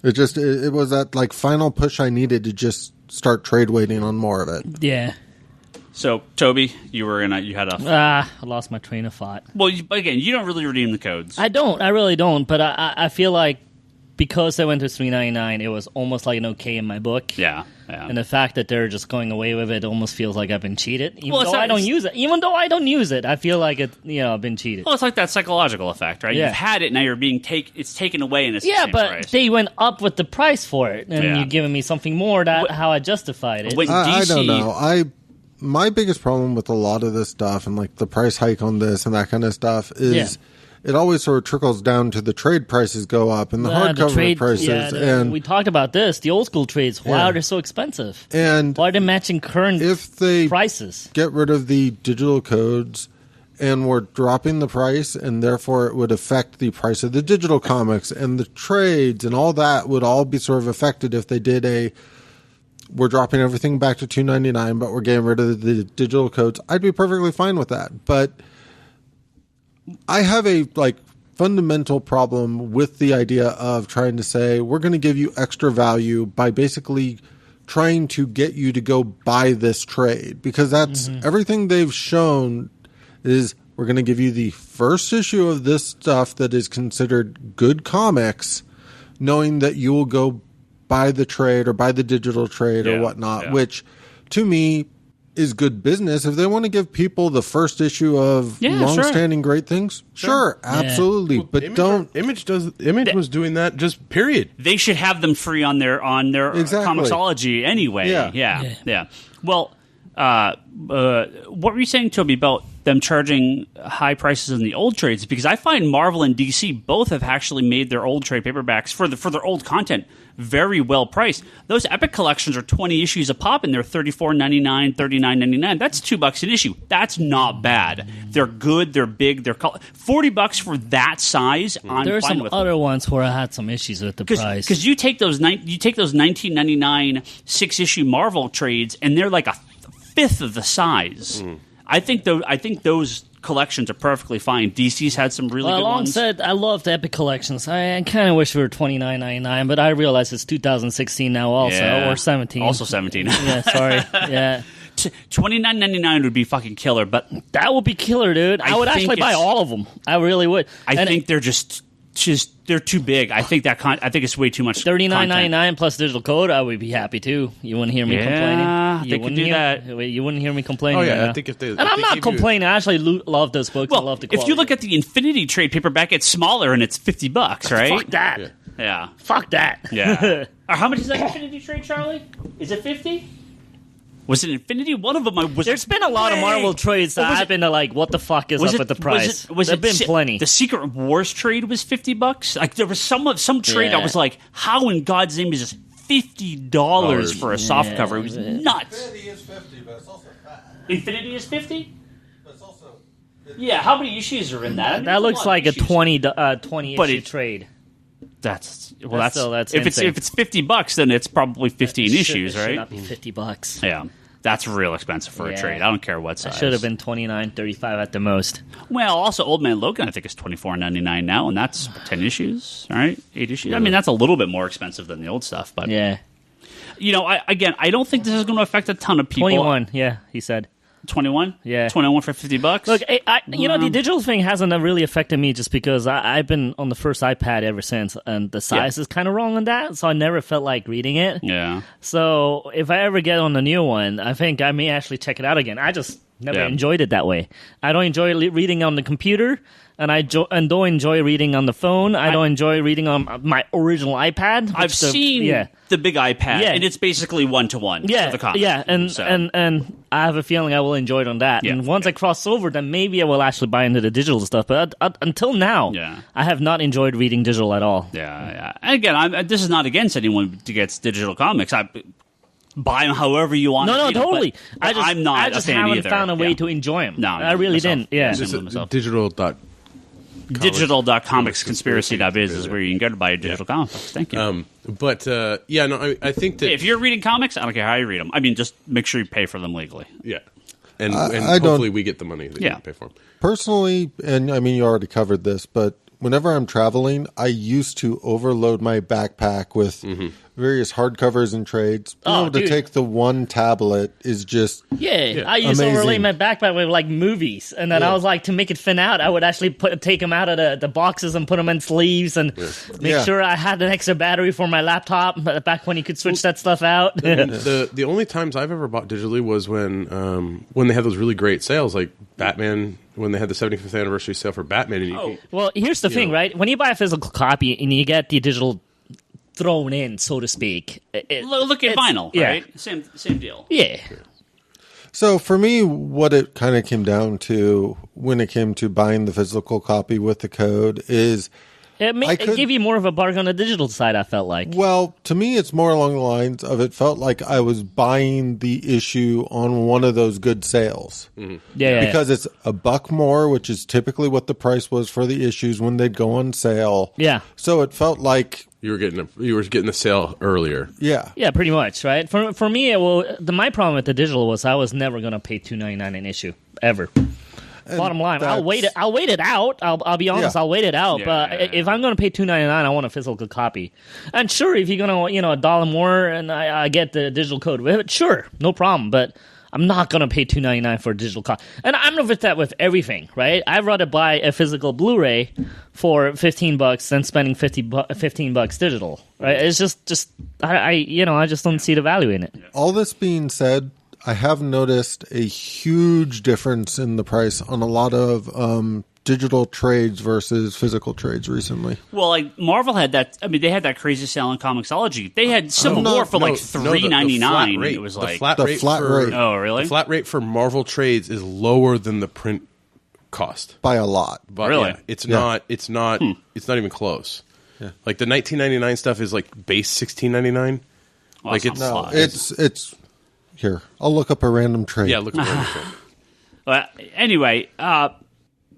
Speaker 4: It was that like final push I needed to just start trade waiting on more of it.
Speaker 3: Yeah.
Speaker 1: So, Toby, you had a...
Speaker 3: I lost my train of thought.
Speaker 1: Well, again, you don't really redeem the codes.
Speaker 3: I really don't, but I feel like because they went to $3.99, it was almost like an okay in my book.
Speaker 1: Yeah.
Speaker 3: And the fact that they're just going away with it almost feels like I've been cheated. Even though I don't use it, I feel like I've been cheated.
Speaker 1: Well, it's like that psychological effect, right?
Speaker 3: Yeah.
Speaker 1: You've had it, now you're being it's taken away and it's the same
Speaker 3: but
Speaker 1: price.
Speaker 3: they went up with the price for it, and you're giving me something more how I justified it.
Speaker 4: I don't know. My biggest problem with a lot of this stuff and like the price hike on this and that kind of stuff is it always sort of trickles down to the trade prices go up and the hardcover prices. And
Speaker 3: we talked about this, the old school trades. Wow, they're so expensive.
Speaker 4: And
Speaker 3: why are they matching current
Speaker 4: if they
Speaker 3: prices?
Speaker 4: Get rid of the digital codes and we're dropping the price, and therefore it would affect the price of the digital comics and the trades and all that would all be sort of affected if they did we're dropping everything back to $2.99, but we're getting rid of the digital codes. I'd be perfectly fine with that. But I have a fundamental problem with the idea of trying to say we're going to give you extra value by basically trying to get you to go buy this trade, because that's everything they've shown is we're going to give you the first issue of this stuff that is considered good comics, knowing that you will go buy the trade or buy the digital trade or whatnot, which to me is good business. If they want to give people the first issue of long-standing great things, sure, absolutely. Well, but
Speaker 2: Image was doing that just period.
Speaker 1: They should have them free on their Comixology anyway. Yeah. Well, what were you saying, Toby, about them charging high prices in the old trades? Because I find Marvel and DC both have actually made their old trade paperbacks for their old content very well priced. Those Epic collections are 20 issues a pop, and they're $34.99, $39.99. That's $2 an issue. That's not bad. They're good. They're big. They're $40 for that size.
Speaker 3: There are some other ones where I had some issues with the price.
Speaker 1: Because you take those $19.99 6-issue Marvel trades, and they're like a fifth of the size. I think those collections are perfectly fine. DC's had some really good ones.
Speaker 3: Said, I love the Epic collections. I kind of wish we were $29.99, but I realize it's 2016 now also, or 17.
Speaker 1: Also 17.
Speaker 3: Yeah, sorry. Yeah.
Speaker 1: $29.99 would be fucking killer, but
Speaker 3: that would be killer, dude. I would actually buy all of them. I really would.
Speaker 1: I think they're just they're too big. I think it's way too much.
Speaker 3: $39.99 plus digital code. I would be happy too. You wouldn't hear me complaining.
Speaker 1: They could do that.
Speaker 3: You wouldn't hear me complaining.
Speaker 2: Oh yeah, I think if they.
Speaker 3: And I'm not complaining. I actually love those books.
Speaker 1: Well,
Speaker 3: I love the quality.
Speaker 1: If you look at the Infinity trade paperback, it's smaller and it's $50, right?
Speaker 3: Fuck that.
Speaker 1: Yeah.
Speaker 3: Fuck that.
Speaker 1: Yeah. Or how much is that Infinity trade, Charlie? Is it 50? Was it Infinity? One of them was.
Speaker 3: There's been a lot of Marvel trades that I've been like, what the fuck is up with the price? There've been plenty.
Speaker 1: The Secret Wars trade was $50. Like there was some trade I was like, how in God's name is this $50 for a softcover? It was nuts.
Speaker 4: Infinity is 50, but it's also fat.
Speaker 1: Infinity is 50?
Speaker 4: But it's also.
Speaker 1: Yeah, how many issues are in that? I mean,
Speaker 3: that looks like a 20 issue trade.
Speaker 1: That's
Speaker 3: if
Speaker 1: it's $50, then it's probably 15 issues, right?
Speaker 3: Should not be $50.
Speaker 1: Yeah, that's real expensive for a trade. I don't care what size.
Speaker 3: It should have been $29.35 at the most.
Speaker 1: Well, also Old Man Logan, I think is $24.99 now, and that's 10 issues, all right, 8 issues. I mean, that's a little bit more expensive than the old stuff, but
Speaker 3: I
Speaker 1: don't think this is going to affect a ton of people.
Speaker 3: 21, yeah, he said.
Speaker 1: 21?
Speaker 3: Yeah.
Speaker 1: 21 for $50?
Speaker 3: Look, the digital thing hasn't really affected me just because I've been on the first iPad ever since, and the size is kind of wrong on that, so I never felt like reading it.
Speaker 1: Yeah.
Speaker 3: So if I ever get on the new one, I think I may actually check it out again. I just never enjoyed it that way. I don't enjoy reading on the computer, and I don't enjoy reading on the phone. I don't enjoy reading on my original iPad.
Speaker 1: I've seen the big iPad, and it's basically one-to-one to the comic.
Speaker 3: Yeah, and I have a feeling I will enjoy it on that. And once I cross over, then maybe I will actually buy into the digital stuff. But until now, I have not enjoyed reading digital at all.
Speaker 1: Yeah. And again, this is not against anyone who gets digital comics. Buy them however you want.
Speaker 3: No, totally.
Speaker 1: But
Speaker 3: I'm not. I just haven't found a way to enjoy them.
Speaker 1: No,
Speaker 3: I really didn't. Yeah,
Speaker 2: digital.comicsconspiracy.biz
Speaker 1: is where you can go to buy your digital comics. Thank you.
Speaker 2: I think that
Speaker 1: if you're reading comics, I don't care how you read them. I mean, just make sure you pay for them legally.
Speaker 2: Yeah, and hopefully we get the money that you pay for them.
Speaker 4: Personally, and I mean, you already covered this, but whenever I'm traveling, I used to overload my backpack with various hardcovers and trades. Being able to take the one tablet is just
Speaker 3: I used to overlay my backpack with like movies, and then I was like, to make it thin out, I would actually take them out of the boxes and put them in sleeves and make sure I had an extra battery for my laptop back when you could switch that stuff out.
Speaker 2: The only times I've ever bought digitally was when they had those really great sales, like Batman. When they had the 75th anniversary sale for Batman.
Speaker 3: Well, here's the thing, right? When you buy a physical copy and you get the digital thrown in, so to speak.
Speaker 1: Look at vinyl, right? Same deal.
Speaker 3: Yeah.
Speaker 4: So for me, what it kind of came down to when it came to buying the physical copy with the code is...
Speaker 3: It gave you more of a bargain on the digital side, I felt like.
Speaker 4: Well, to me, it's more along the lines of it felt like I was buying the issue on one of those good sales.
Speaker 2: Mm-hmm.
Speaker 4: Because it's $1 more, which is typically what the price was for the issues when they'd go on sale.
Speaker 3: Yeah.
Speaker 4: So it felt like...
Speaker 2: You were getting the sale earlier.
Speaker 4: Yeah.
Speaker 3: Yeah, pretty much, right? For me, my problem with the digital was I was never going to pay $2.99 an issue, ever. And bottom line, I'll wait it out. I'll be honest, I'll wait it out. If I'm going to pay $2.99, I want a physical copy. And sure, if you're going to, $1 more and I get the digital code with it, sure, no problem. But I'm not going to pay $2.99 for a digital copy. And I'm with that with everything, right? I'd rather buy a physical Blu-ray for $15 than spending $15 digital, right? It's just I just don't see the value in it.
Speaker 4: All this being said, I have noticed a huge difference in the price on a lot of digital trades versus physical trades recently.
Speaker 1: Well, like Marvel had that. I mean, they had that crazy sale on Comixology. They had Civil War for $3.99. It was like
Speaker 2: the flat rate.
Speaker 1: Oh, really?
Speaker 2: The flat rate for Marvel trades is lower than the print cost
Speaker 4: by a lot.
Speaker 2: But
Speaker 1: really?
Speaker 2: It's not even close. Yeah. Like the $19.99 stuff is like base $16.99.
Speaker 1: Well,
Speaker 2: like
Speaker 4: it's. Here, I'll look up a random trade.
Speaker 2: Yeah, look up a random trade.
Speaker 1: Well, anyway,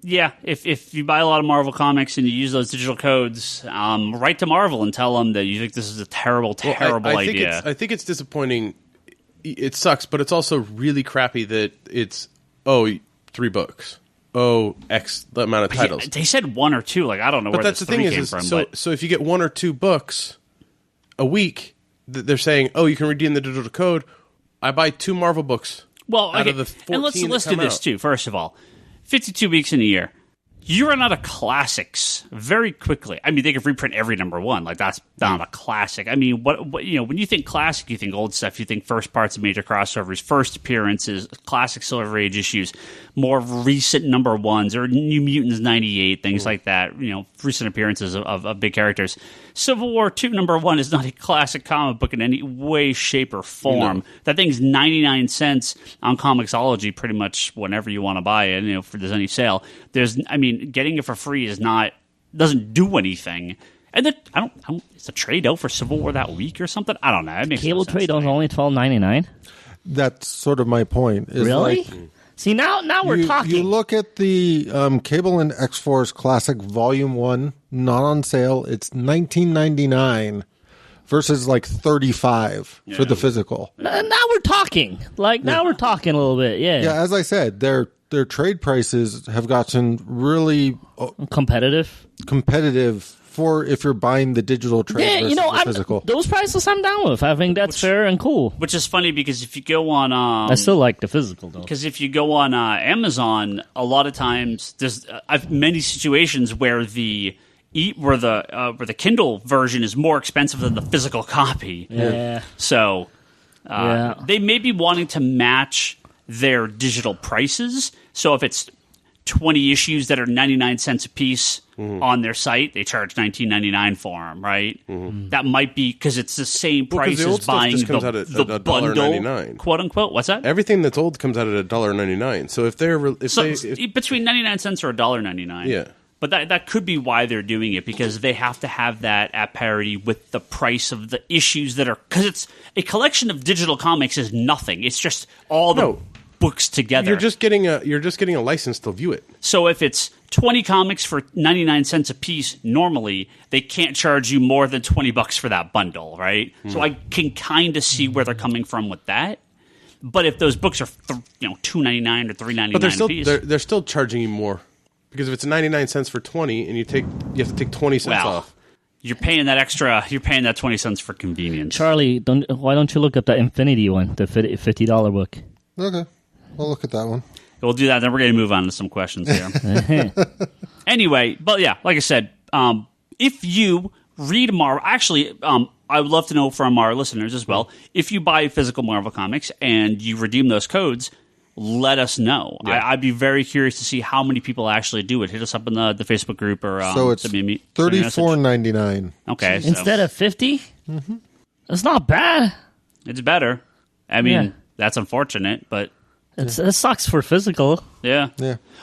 Speaker 1: if you buy a lot of Marvel comics and you use those digital codes, write to Marvel and tell them that you think this is a terrible idea.
Speaker 2: I think it's disappointing. It sucks, but it's also really crappy that it's, $3 books. X the amount of titles.
Speaker 1: They said 1 or 2. Like, I don't know where this 3 came from.
Speaker 2: So if you get 1 or 2 books a week, they're saying, you can redeem the digital code. I buy 2 Marvel books.
Speaker 1: Well,
Speaker 2: out of the 14
Speaker 1: and let's do this too. First of all, 52 weeks in a year, you run out of classics very quickly. I mean, they could reprint every number 1. Like, that's not a classic. I mean, what when you think classic, you think old stuff. You think first parts of major crossovers, first appearances, classic Silver Age issues, more recent number 1s, or New Mutants 98, things like that. Recent appearances of big characters. Civil War 2 number 1 is not a classic comic book in any way, shape, or form. No. That thing's 99 cents on Comixology pretty much whenever you want to buy it, if there's any sale. Getting it for free doesn't do anything. And then it's a trade out for Civil War that week or something. I don't know. It makes
Speaker 3: cable
Speaker 1: no
Speaker 3: trade was only $12.99.
Speaker 4: That's sort of my point.
Speaker 3: Really? See, now we're talking.
Speaker 4: You look at the Cable and X-Force Classic Volume 1, not on sale. It's $19.99 versus like $35 for the physical.
Speaker 3: Now we're talking. Now we're talking a little bit. Yeah.
Speaker 4: Yeah, as I said, their trade prices have gotten really
Speaker 3: competitive
Speaker 4: for if you're buying the digital trade versus the physical.
Speaker 3: Those prices I'm down with. I think that's fair and cool.
Speaker 1: Which is funny because if you go on...
Speaker 3: I still like the physical, though.
Speaker 1: Because if you go on Amazon, a lot of times there's many situations where the Kindle version is more expensive than the physical copy.
Speaker 3: Yeah.
Speaker 1: So they may be wanting to match their digital prices. So if it's 20 issues that are 99 cents a piece on their site, they charge $19.99 for them, right? That might be because it's the same price as buying the bundle, quote unquote. What's that?
Speaker 2: Everything that's old comes out at $1.99. So if
Speaker 1: between 99 cents or $1.99,
Speaker 2: yeah.
Speaker 1: But that could be why they're doing it, because they have to have that at parity with the price of the issues that are, because it's a collection of digital comics is nothing. It's just all the books together.
Speaker 2: You're just getting a license to view it.
Speaker 1: So if it's 20 comics for 99 cents a piece, normally they can't charge you more than $20 for that bundle, right? So I can kind of see where they're coming from with that. But if those books are $2.99 or $3.99 a piece,
Speaker 2: they're still charging you more. Because if it's 99 cents for 20 and you have to take 20 cents off.
Speaker 1: You're paying that extra. You're paying that 20 cents for convenience.
Speaker 3: Charlie, why don't you look at the Infinity one, the $50 book?
Speaker 4: Okay, I'll look at that one.
Speaker 1: We'll do that. Then we're going to move on to some questions here. Anyway, but yeah, like I said, if you read Marvel, actually, I would love to know from our listeners as well. If you buy physical Marvel comics and you redeem those codes, let us know. Yeah. I'd be very curious to see how many people actually do it. Hit us up in the Facebook group or
Speaker 4: so it's $34.99.
Speaker 1: Okay,
Speaker 3: instead of $50. It's not bad.
Speaker 1: It's better. I mean, that's unfortunate, but
Speaker 3: it sucks for physical.
Speaker 1: Yeah.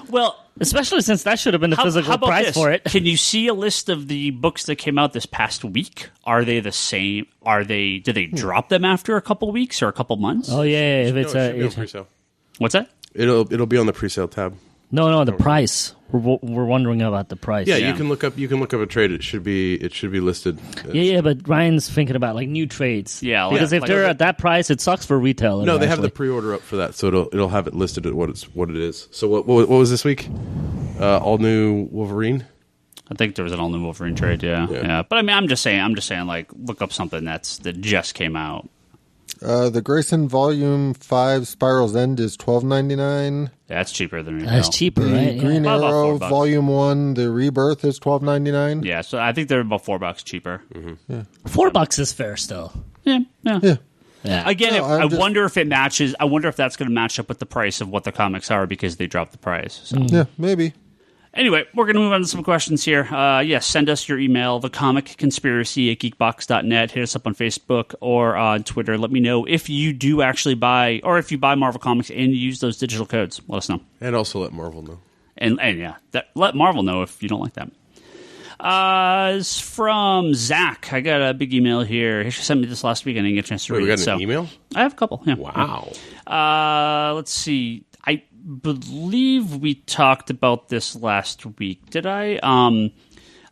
Speaker 1: Well,
Speaker 3: especially since that should have been the physical price for it.
Speaker 1: Can you see a list of the books that came out this past week? Are they the same? Did they drop them after a couple weeks or a couple months?
Speaker 3: Oh yeah, if
Speaker 2: it's a pre-sale.
Speaker 1: What's that?
Speaker 2: It'll be on the pre-sale tab.
Speaker 3: No, the price. We're wondering about the price.
Speaker 2: Yeah, you can look up a trade. It should be listed.
Speaker 3: Yeah, but Ryan's thinking about like new trades.
Speaker 1: Yeah,
Speaker 3: because if they're at that price, it sucks for retailers.
Speaker 2: No, they have the pre-order up for that, so it'll have it listed at what it is. So what was this week? All new Wolverine.
Speaker 1: I think there was an all new Wolverine trade. Yeah. But I mean, I'm just saying, like, look up something that just came out.
Speaker 4: The Grayson Volume 5 Spiral's End is $12.99.
Speaker 1: That's cheaper than retail.
Speaker 3: That's cheaper, right?
Speaker 4: Green Arrow Volume 1, The Rebirth is $12.99.
Speaker 1: Yeah, so I think they're about $4 cheaper.
Speaker 4: Yeah.
Speaker 3: $4 is fair still.
Speaker 1: Yeah. Again, I
Speaker 3: wonder
Speaker 1: if it matches. I wonder if that's going to match up with the price of what the comics are because they dropped the price. So.
Speaker 4: Yeah, maybe.
Speaker 1: Anyway, we're going to move on to some questions here. Yes, send us your email, thecomicconspiracy@geekbox.net. Hit us up on Facebook or on Twitter. Let me know if you do actually buy, or if you buy Marvel Comics and you use those digital codes. Let us know.
Speaker 2: And also let Marvel know.
Speaker 1: And let Marvel know if you don't like that. It's from Zach. I got a big email here. He sent me this last week. I didn't get a chance to read it.
Speaker 2: We got an email?
Speaker 1: I have a couple, yeah.
Speaker 2: Wow.
Speaker 1: Let's see. I believe we talked about this last week. Did I?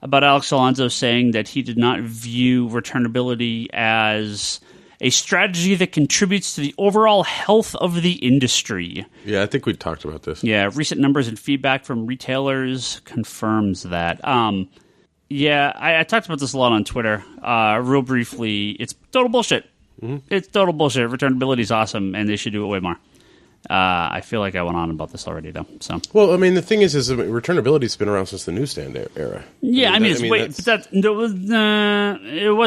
Speaker 1: About Alex Alonso saying that he did not view returnability as a strategy that contributes to the overall health of the industry.
Speaker 2: Yeah, I think we talked about this.
Speaker 1: Yeah, recent numbers and feedback from retailers confirms that. I talked about this a lot on Twitter. Real briefly, it's total bullshit. It's total bullshit. Returnability is awesome, and they should do it way more. I feel like I went on about this already, though. So,
Speaker 2: well, I mean, the thing is returnability's been around since the newsstand era.
Speaker 1: Yeah, it was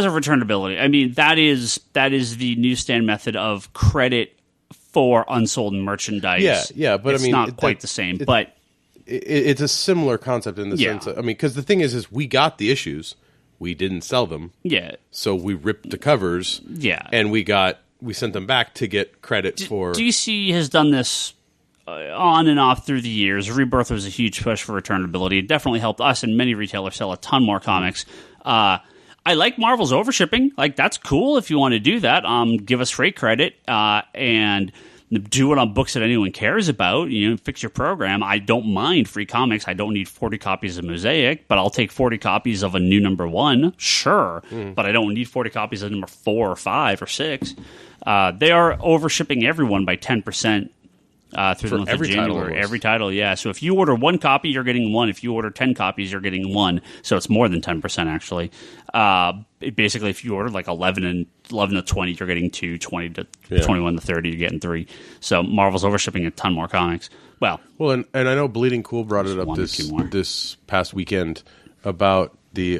Speaker 1: a returnability. I mean, that is the newsstand method of credit for unsold merchandise.
Speaker 2: Yeah, but
Speaker 1: it's not quite the same. But
Speaker 2: it's a similar concept in the sense. I mean, because the thing is we got the issues, we didn't sell them.
Speaker 1: Yeah,
Speaker 2: so we ripped the covers.
Speaker 1: Yeah,
Speaker 2: and we sent them back to get credit for...
Speaker 1: DC has done this on and off through the years. Rebirth was a huge push for returnability. It definitely helped us and many retailers sell a ton more comics. I like Marvel's overshipping. Like, that's cool if you want to do that. Give us freight credit and do it on books that anyone cares about. Fix your program. I don't mind free comics. I don't need 40 copies of Mosaic, but I'll take 40 copies of a new number 1. Sure, but I don't need 40 copies of number 4 or 5 or 6. They are overshipping everyone by 10%. through the month of January. Every title, yeah. So if you order 1 copy, you're getting 1. If you order 10 copies, you're getting 1. So it's more than 10%, actually. Basically, if you order like 11 to 20, you're getting 2. 20 to 21 to 30, you're getting 3. So Marvel's overshipping a ton more comics. Well,
Speaker 2: and I know Bleeding Cool brought it up this past weekend about the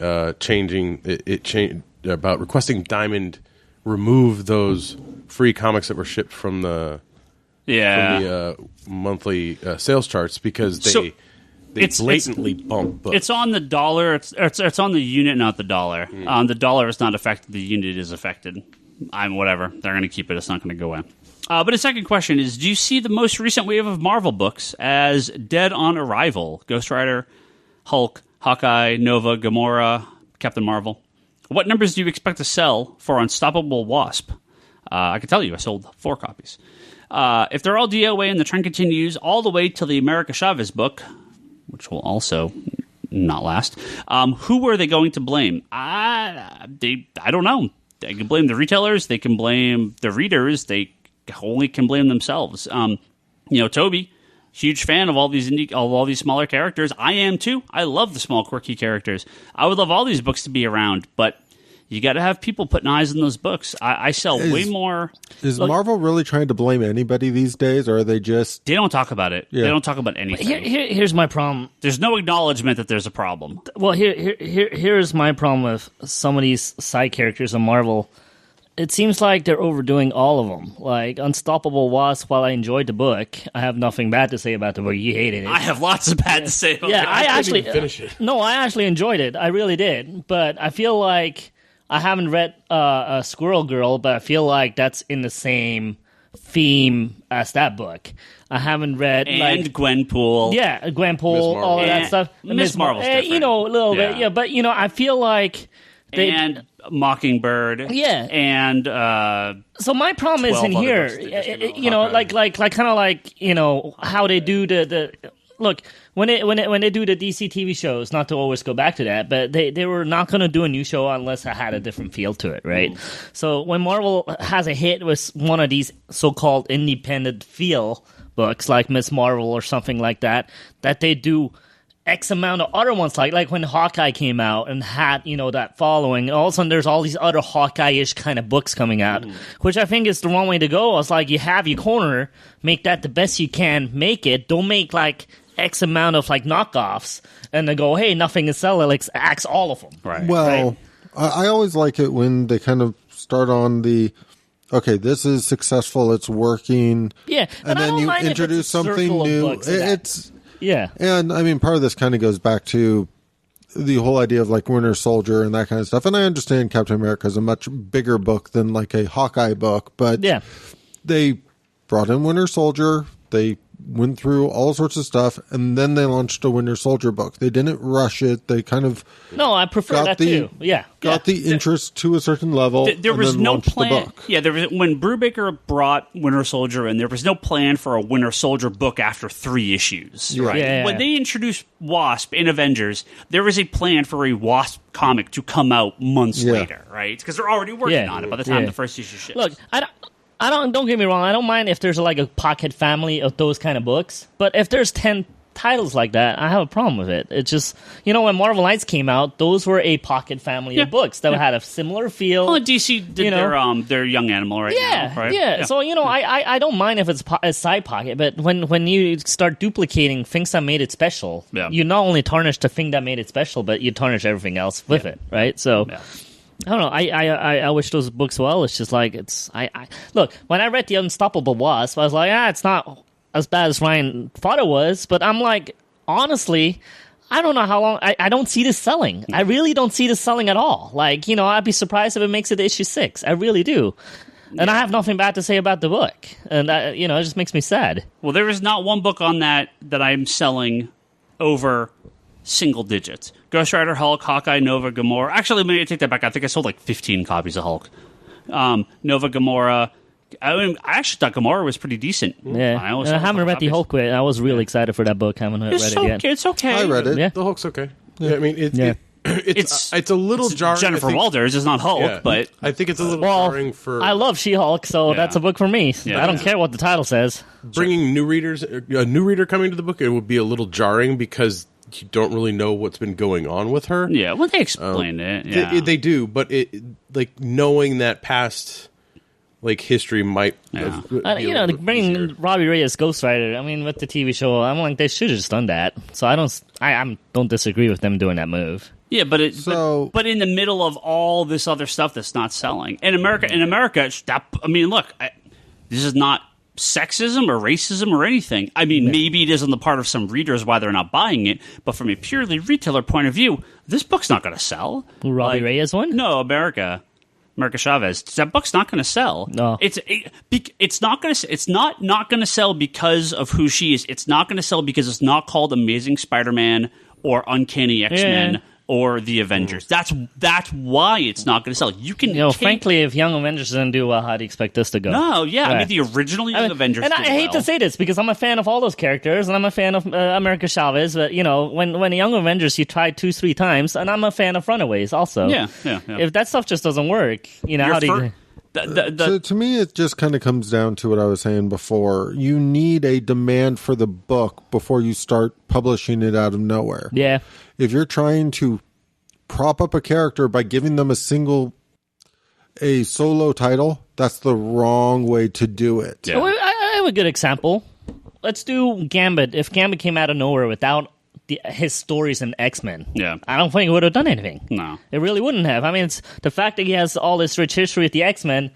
Speaker 2: about requesting Diamond remove those free comics that were shipped from the monthly sales charts because they blatantly bump books.
Speaker 1: It's on the dollar. It's on the unit, not the dollar. The dollar is not affected. The unit is affected. Whatever. They're going to keep it. It's not going to go away. But a second question is, do you see the most recent wave of Marvel books as dead on arrival? Ghost Rider, Hulk, Hawkeye, Nova, Gamora, Captain Marvel. What numbers do you expect to sell for Unstoppable Wasp? I can tell you, I sold 4 copies. If they're all DOA and the trend continues all the way till the America Chavez book, which will also not last, who are they going to blame? I don't know. They can blame the retailers. They can blame the readers. They only can blame themselves. Toby, huge fan of all these smaller characters. I am too. I love the small, quirky characters. I would love all these books to be around, but you got to have people putting eyes on those books. I sell way more.
Speaker 4: Is Marvel really trying to blame anybody these days, or are they just...
Speaker 1: They don't talk about it. Yeah. They don't talk about anything.
Speaker 3: Here's my problem.
Speaker 1: There's no acknowledgement that there's a problem.
Speaker 3: Well, here's my problem with some of these side characters in Marvel. It seems like they're overdoing all of them. Like, Unstoppable Wasp, while I enjoyed the book, I have nothing bad to say about the book. You hated it.
Speaker 1: I have lots of bad to say about it.
Speaker 3: I actually...
Speaker 2: finish it.
Speaker 3: No, I actually enjoyed it. I really did. But I feel like... I haven't read Squirrel Girl, but I feel like that's in the same theme as that book. I haven't read...
Speaker 1: And Gwenpool.
Speaker 3: Yeah, Gwenpool, all of that stuff.
Speaker 1: Miss Marvel's different.
Speaker 3: A little bit, yeah. But, I feel like...
Speaker 1: And Mockingbird.
Speaker 3: Yeah.
Speaker 1: And...
Speaker 3: so my problem isn't here. How they do the look, when they do the DC TV shows, not to always go back to that, but they were not going to do a new show unless it had a different feel to it, right? So when Marvel has a hit with one of these so-called independent feel books, like Miss Marvel or something like that they do X amount of other ones, like when Hawkeye came out and had, that following, and all of a sudden there's all these other Hawkeye-ish kind of books coming out, which I think is the wrong way to go. It's like, you have your corner, make that the best you can make it, don't make like X amount of like knockoffs, and then go, hey, nothing is selling, like axe all of them.
Speaker 1: Right.
Speaker 4: Well,
Speaker 3: right?
Speaker 4: I always like it when they kind of start on the, okay, this is successful, it's working.
Speaker 3: Yeah.
Speaker 4: And then you introduce something new.
Speaker 3: Yeah.
Speaker 4: And I mean, part of this kind of goes back to the whole idea of like Winter Soldier and that kind of stuff. And I understand Captain America is a much bigger book than like a Hawkeye book, but they brought in Winter Soldier. They went through all sorts of stuff, and then they launched a Winter Soldier book. They didn't rush it. They kind of...
Speaker 3: No, I prefer that too. Yeah.
Speaker 4: Got the interest to a certain level.
Speaker 1: There was no plan. Yeah, when Brubaker brought Winter Soldier in, there was no plan for a Winter Soldier book after 3 issues.
Speaker 4: Right.
Speaker 3: Yeah.
Speaker 1: When they introduced Wasp in Avengers, there was a plan for a Wasp comic to come out months later, right? Because they're already working on it by the time the first issue ships.
Speaker 3: Look, don't get me wrong, I don't mind if there's like a pocket family of those kind of books, but if there's 10 titles like that, I have a problem with it. It's just, when Marvel Knights came out, those were a pocket family of books that had a similar feel.
Speaker 1: Well, DC did their Young Animal now, right?
Speaker 3: Yeah. So, I don't mind if it's a side pocket, but when you start duplicating things that made it special, you not only tarnish the thing that made it special, but you tarnish everything else with it, right? So... Yeah. I don't know. I wish those books well. It's just like look, when I read The Unstoppable Wasp, I was like, it's not as bad as Ryan thought it was, but I'm like, honestly, I don't know how long. I don't see this selling. I really don't see this selling at all. Like, I'd be surprised if it makes it to issue 6. I really do. And I have nothing bad to say about the book, and it just makes me sad.
Speaker 1: Well, there is not one book on that I'm selling over single digits. Ghost Rider, Hulk, Hawkeye, Nova, Gamora. Actually, let me take that back. I think I sold like 15 copies of Hulk. Nova, Gamora. I actually thought Gamora was pretty decent.
Speaker 3: Yeah. I haven't read the Hulk yet. I was really excited for that book. I haven't read it yet.
Speaker 1: It's okay.
Speaker 2: I read it.
Speaker 3: Yeah.
Speaker 2: The Hulk's okay. Yeah, I mean, it's a little jarring.
Speaker 1: Jennifer Walters is not Hulk, but
Speaker 2: I think it's a little jarring for.
Speaker 3: I love She-Hulk, so that's a book for me. Yeah. I don't care what the title says.
Speaker 2: Bringing new readers, a new reader coming to the book, it would be a little jarring because you don't really know what's been going on with her.
Speaker 1: Yeah, well, they explain it. Yeah.
Speaker 2: They do, but knowing that past. History might...
Speaker 3: bringing Robbie Ray as Ghost Rider, I mean, with the TV show, I'm like, they should have just done that. So I don't disagree with them doing that move.
Speaker 1: Yeah, but in the middle of all this other stuff that's not selling. In America, look, this is not sexism or racism or anything. I mean, maybe it is on the part of some readers why they're not buying it, but from a purely retailer point of view, this book's not going to sell.
Speaker 3: Robbie Ray is one?
Speaker 1: No, America Chavez. That book's not going to sell.
Speaker 3: No,
Speaker 1: it's not going to. It's not going to sell because of who she is. It's not going to sell because it's not called Amazing Spider-Man or Uncanny X-Men or the Avengers. That's why it's not going to sell. You can,
Speaker 3: frankly, if Young Avengers didn't do well, how do you expect this to go?
Speaker 1: No, yeah, I mean the original Young Avengers.
Speaker 3: And I hate to say this because I'm a fan of all those characters, and I'm a fan of America Chavez. But when Young Avengers, you tried 2-3 times, and I'm a fan of Runaways also.
Speaker 1: Yeah.
Speaker 3: If that stuff just doesn't work, how do you?
Speaker 4: So to me, it just kind of comes down to what I was saying before. You need a demand for the book before you start publishing it out of nowhere.
Speaker 3: Yeah.
Speaker 4: If you're trying to prop up a character by giving them a solo title, that's the wrong way to do it.
Speaker 1: Yeah.
Speaker 3: I have a good example. Let's do Gambit. If Gambit came out of nowhere without his stories in X-Men, I don't think it would have done anything.
Speaker 1: No.
Speaker 3: It really wouldn't have. I mean, it's the fact that he has all this rich history with the X-Men.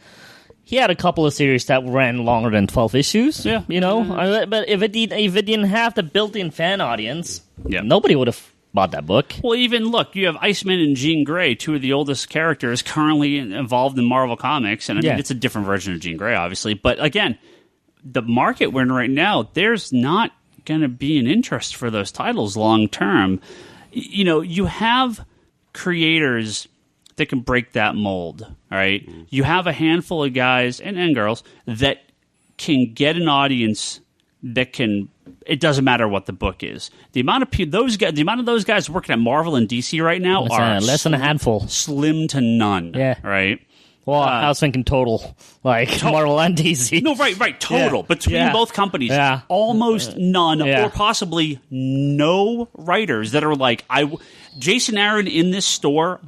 Speaker 3: He had a couple of series that ran longer than 12 issues.
Speaker 1: Yeah.
Speaker 3: But if it didn't have the built-in fan audience, nobody would have bought that book.
Speaker 1: Well, even look, you have Iceman and Jean Grey, two of the oldest characters currently involved in Marvel Comics, and I mean it's a different version of Jean Grey, obviously. But again, the market we're in right now, there's not going to be an interest for those titles long term. You have creators that can break that mold. All right, you have a handful of guys and girls that can get an audience that can. It doesn't matter what the book is. The amount of those guys working at Marvel and DC right now are
Speaker 3: less than a handful,
Speaker 1: slim to none.
Speaker 3: Yeah,
Speaker 1: right.
Speaker 3: Well, I was thinking total, Marvel and DC.
Speaker 1: No, right, total. Between both companies, almost none, or possibly no writers that are like, Jason Aaron in this store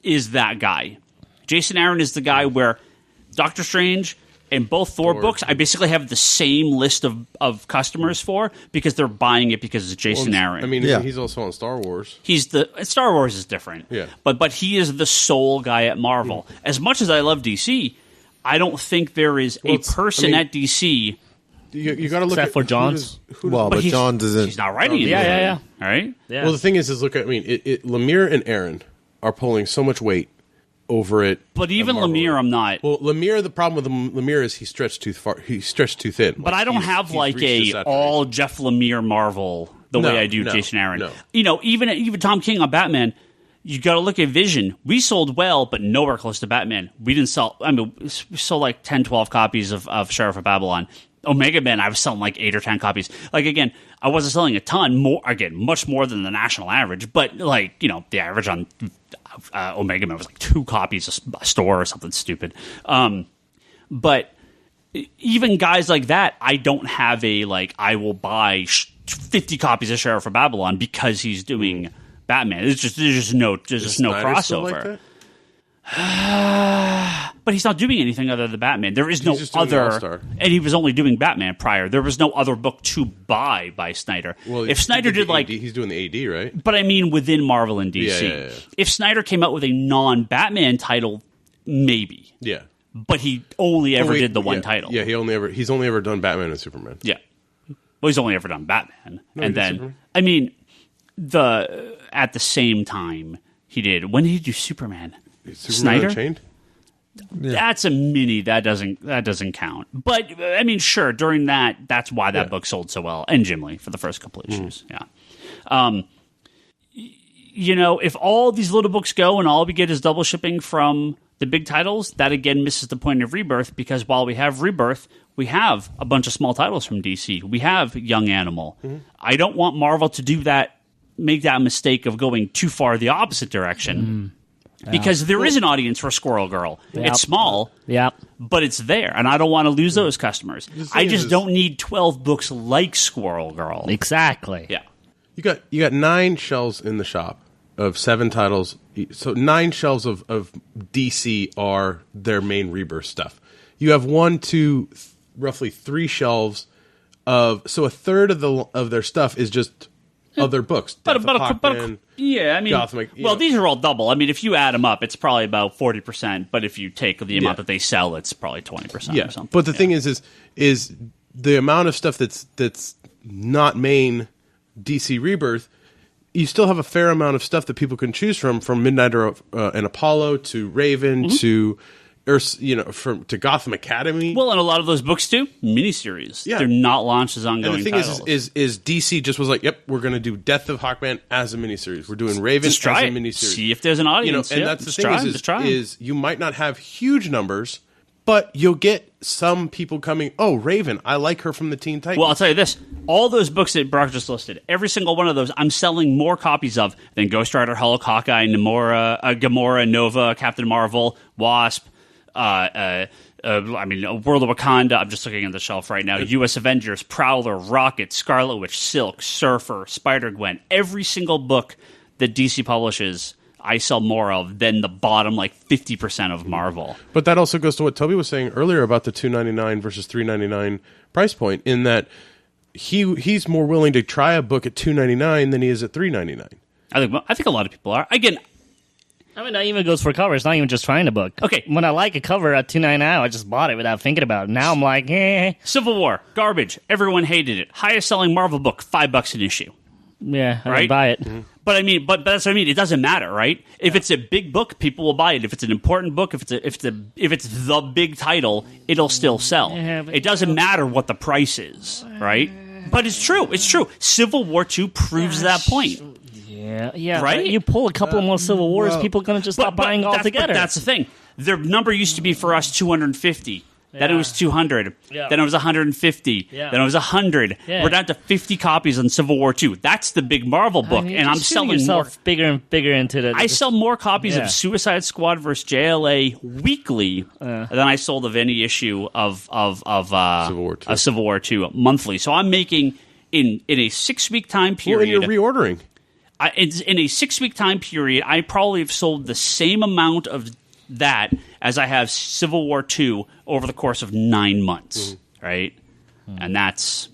Speaker 1: is that guy. Jason Aaron is the guy where Doctor Strange and both Thor books, I basically have the same list of customers for because they're buying it because it's Jason Aaron.
Speaker 2: I mean, he's also on Star Wars.
Speaker 1: Star Wars is different.
Speaker 2: Yeah.
Speaker 1: But he is the sole guy at Marvel. As much as I love DC, I don't think there is a person at DC.
Speaker 2: You got to look
Speaker 3: except
Speaker 2: at
Speaker 3: for Johns.
Speaker 4: But Johns isn't.
Speaker 1: He's not writing it.
Speaker 3: Yeah.
Speaker 1: All right.
Speaker 3: Yeah.
Speaker 2: Well, the thing is look at Lemire and Aaron are pulling so much weight over it.
Speaker 1: But even Lemire, I'm not.
Speaker 2: Well, Lemire, the problem with Lemire is he stretched too far. He stretched too thin.
Speaker 1: But I don't have all Jeff Lemire Marvel the way I do Jason Aaron.
Speaker 2: No.
Speaker 1: Even Tom King on Batman. You got to look at Vision. We sold well, but nowhere close to Batman. We didn't sell. I mean, we sold like 10, 12 copies of Sheriff of Babylon. Omega Man, I was selling like 8 or 10 copies. Like, again, I wasn't selling a ton, much more than the national average. But, the average on Omega Man was like 2 copies a store or something stupid. But even guys like that, I don't have I will buy 50 copies of Sheriff of Babylon because he's doing Batman. There's just no crossover. But he's not doing anything other than Batman. There is no other, and he was only doing Batman prior. There was no other book to buy by Snyder.
Speaker 2: Well,
Speaker 1: if Snyder did
Speaker 2: he's doing the AD, right?
Speaker 1: But I mean, within Marvel and DC,
Speaker 2: yeah.
Speaker 1: If Snyder came out with a non-Batman title, maybe.
Speaker 2: Yeah.
Speaker 1: But he only ever did the one title.
Speaker 2: Yeah, he's only ever done Batman and Superman.
Speaker 1: Yeah. Well, he's only ever done Batman, and then
Speaker 2: Superman.
Speaker 1: I mean, at the same time he did. When did he do Superman? Snyder?
Speaker 2: Unchained?
Speaker 1: Yeah. That's a mini. That doesn't count. But I mean, sure. During that's why that book sold so well, and Jim Lee for the first couple of issues. Yeah. If all these little books go and all we get is double shipping from the big titles, that again misses the point of Rebirth, because while we have Rebirth, we have a bunch of small titles from DC. We have Young Animal. Mm-hmm. I don't want Marvel to do that make that mistake of going too far the opposite direction. Because there is an audience for Squirrel Girl. Yep. It's small, but it's there, and I don't want to lose those customers. I just don't need 12 books like Squirrel Girl.
Speaker 3: Exactly.
Speaker 1: Yeah.
Speaker 2: You got 9 shelves in the shop of 7 titles. So 9 shelves of DC are their main Rebirth stuff. You have 1, 2, roughly 3 shelves so a third of their stuff is just other books.
Speaker 1: Yeah, I mean, Gotham, these are all double. I mean, if you add them up, it's probably about 40%. But if you take the amount that they sell, it's probably 20% or something.
Speaker 2: But the thing is the amount of stuff that's not main DC Rebirth. You still have a fair amount of stuff that people can choose from Midnight and Apollo to Raven to to Gotham Academy.
Speaker 1: Well, and a lot of those books too, miniseries. Yeah. They're not launched as ongoing
Speaker 2: titles. And the thing is DC just was like, yep, we're going to do Death of Hawkman as a miniseries. We're doing Raven as a miniseries.
Speaker 1: See if there's an audience.
Speaker 2: And that's the thing is you might not have huge numbers, but you'll get some people coming, oh, Raven, I like her from the Teen Titans.
Speaker 1: Well, I'll tell you this. All those books that Brock just listed, every single one of those, I'm selling more copies of than Ghost Rider, Hulk, Hawkeye, Gamora, Nova, Captain Marvel, Wasp, World of Wakanda. I'm just looking at the shelf right now. U.S. Avengers, Prowler, Rocket, Scarlet Witch, Silk, Surfer, Spider-Gwen. Every single book that DC publishes, I sell more of than the bottom 50% of Marvel.
Speaker 2: But that also goes to what Toby was saying earlier about the $2.99 versus $3.99 price point. In that he's more willing to try a book at $2.99 than he is at $3.99.
Speaker 1: I think a lot of people are. Again.
Speaker 3: I mean, that even goes for covers, not even just trying a book.
Speaker 1: Okay.
Speaker 3: When I like a cover at $2.99, I just bought it without thinking about it. Now I'm like,
Speaker 1: Civil War, garbage. Everyone hated it. Highest selling Marvel book, $5 an issue.
Speaker 3: Yeah, I
Speaker 1: right?
Speaker 3: buy it.
Speaker 1: Mm-hmm. But that's what I mean. It doesn't matter, right? If it's a big book, people will buy it. If it's an important book, if it's the big title, it'll still sell. Yeah, it doesn't matter what the price is, right? But it's true. It's true. Civil War 2 proves that point.
Speaker 3: Yeah,
Speaker 1: right.
Speaker 3: You pull a couple more Civil Wars, people are going to just stop buying altogether.
Speaker 1: But that's the thing. Their number used to be for us 250. Then it was 200. Yeah. Then it was 150. Yeah. Then it was 100. Yeah. We're down to 50 copies on Civil War 2. That's the big Marvel book, and I'm selling more.
Speaker 3: Bigger and bigger into the.
Speaker 1: I sell more copies of Suicide Squad vs. JLA weekly than I sold of any issue of Civil War 2 monthly. So I'm making in a 6-week time period.
Speaker 2: Well, and you're reordering.
Speaker 1: In a 6-week time period, I probably have sold the same amount of that as I have Civil War 2 over the course of 9 months, right? And that's,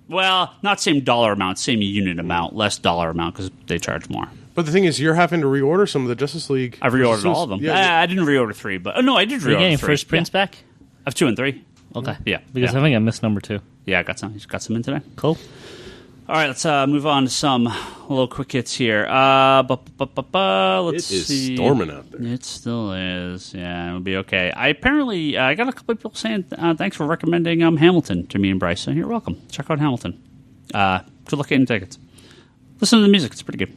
Speaker 1: not same dollar amount, same unit amount, less dollar amount because they charge more.
Speaker 2: But the thing is, you're having to reorder some of the Justice League.
Speaker 1: I've reordered all of them. Yeah, I didn't reorder 3, but no, I did reorder 3.
Speaker 3: Are you getting first prints back?
Speaker 1: I have 2 and 3.
Speaker 3: Okay.
Speaker 1: Yeah.
Speaker 3: Because I think I missed number 2.
Speaker 1: Yeah, I got some. You got some in today.
Speaker 3: Cool.
Speaker 1: All right, let's move on to some little quick hits here. Let's see.
Speaker 2: Storming out there.
Speaker 1: It still is. Yeah, it'll be okay. I got a couple of people saying thanks for recommending Hamilton to me and Bryce. So you're welcome. Check out Hamilton. Good luck getting tickets. Listen to the music. It's pretty good.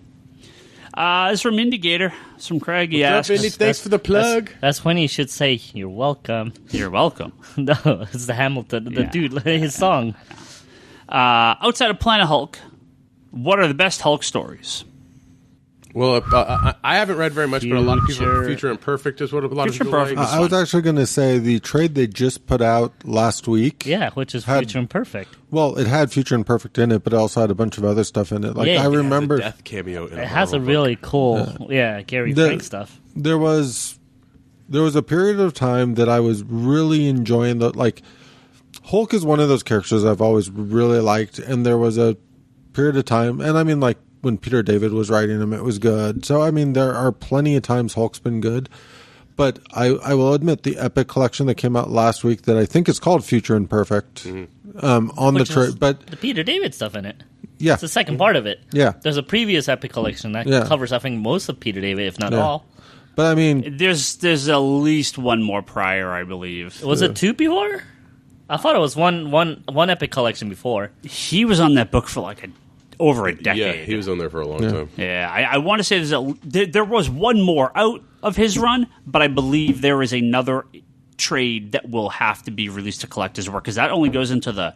Speaker 1: This is from Indigator. It's from Craig.
Speaker 2: What's up, Indy? Thanks for the plug.
Speaker 3: That's when you should say, you're welcome.
Speaker 1: You're welcome.
Speaker 3: No, it's the Hamilton. The dude, his song.
Speaker 1: Outside of Planet Hulk, what are the best Hulk stories?
Speaker 2: Well, I haven't read very much, but a lot of people, Future Imperfect is what a lot of people like.
Speaker 4: I was actually going to say the trade they just put out last week.
Speaker 3: Yeah, which is Future Imperfect.
Speaker 4: Well, it had Future Imperfect in it, but it also had a bunch of other stuff in it. I remember...
Speaker 2: It has a death cameo in it.
Speaker 3: It has a really cool, Gary Frank stuff.
Speaker 4: There was a period of time that I was really enjoying Hulk is one of those characters I've always really liked, and there was a period of time, and I mean, when Peter David was writing him, it was good. So, I mean, there are plenty of times Hulk's been good, but I will admit the Epic collection that came out last week that I think is called Future Imperfect on the trade, but
Speaker 3: the Peter David stuff in it.
Speaker 4: Yeah,
Speaker 3: it's the second part of it.
Speaker 4: Yeah,
Speaker 3: there's a previous Epic collection that covers, I think, most of Peter David, if not all.
Speaker 4: But I mean,
Speaker 1: there's at least one more prior, I believe.
Speaker 3: Was it 2 before? I thought it was one Epic collection before.
Speaker 1: He was on that book for over a decade.
Speaker 2: Yeah, he was on there for a long time.
Speaker 1: Yeah, I want to say there was one more out of his run, but I believe there is another trade that will have to be released to collect his work because that only goes into the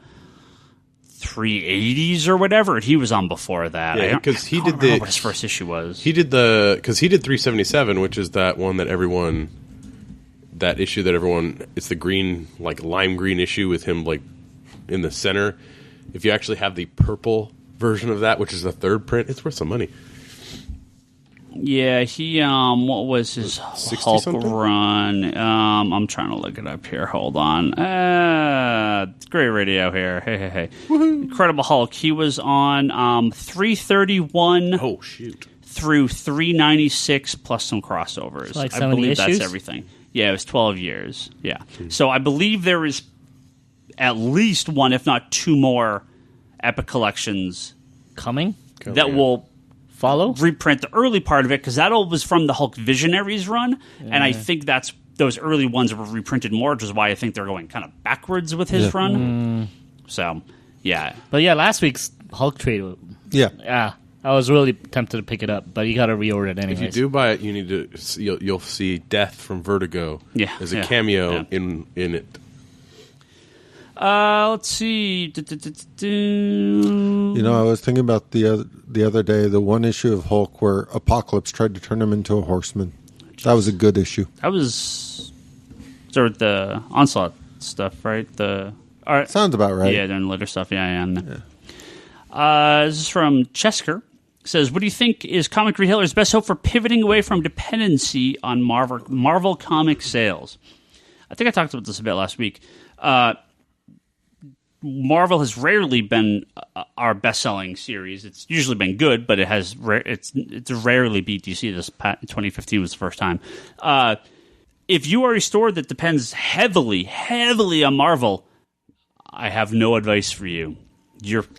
Speaker 1: 380s or whatever. He was on before that.
Speaker 2: Yeah, because he did
Speaker 1: what his first issue was.
Speaker 2: He did 377, which is that one that everyone. That issue that everyone. It's the green, like lime green issue with him like in the center. If you actually have the purple version of that, which is the third print, it's worth some money.
Speaker 1: Yeah, he what was his Hulk run? I'm trying to look it up here. Hold on. Great radio here. Hey. Woohoo. Incredible Hulk. He was on 331.
Speaker 2: Oh shoot.
Speaker 1: Through 396 plus some crossovers.
Speaker 3: So like
Speaker 1: I believe
Speaker 3: issues?
Speaker 1: That's everything. Yeah, it was 12 years. Yeah. So I believe there is at least one, if not two more Epic collections
Speaker 3: coming
Speaker 1: that will
Speaker 3: follow
Speaker 1: reprint the early part of it, because that all was from the Hulk Visionaries run, and I think those early ones were reprinted more, which is why I think they're going kind of backwards with his run. So, yeah.
Speaker 3: But yeah, last week's Hulk trade. Yeah. I was really tempted to pick it up, but you got to reorder it anyways.
Speaker 2: If you do buy it, you need to. You'll see Death from Vertigo as a cameo in it.
Speaker 1: Let's see.
Speaker 4: You know, I was thinking about the other day, the one issue of Hulk where Apocalypse tried to turn him into a horseman. That was a good issue.
Speaker 1: That was sort of the Onslaught stuff, right?
Speaker 4: Sounds about right.
Speaker 1: Yeah, doing later stuff. Yeah. This is from Chesker. Says, what do you think is comic retailers' best hope for pivoting away from dependency on Marvel comic sales? I think I talked about this a bit last week. Marvel has rarely been our best-selling series. It's usually been good, but it's rarely beat DC. 2015 was the first time. If you are a store that depends heavily on Marvel, I have no advice for you.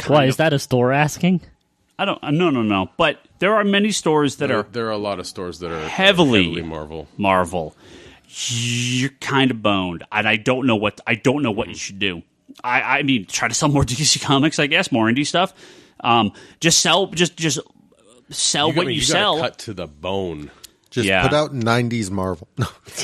Speaker 3: Why is that a store asking?
Speaker 1: I don't. No. But there are many stores that are.
Speaker 2: There are a lot of stores that are
Speaker 1: heavily
Speaker 2: Marvel.
Speaker 1: You're kind of boned, and I don't know what you should do. I mean, try to sell more DC comics, I guess, more indie stuff. Just sell what you sell.
Speaker 2: Cut to the bone.
Speaker 4: Just put out 90s Marvel.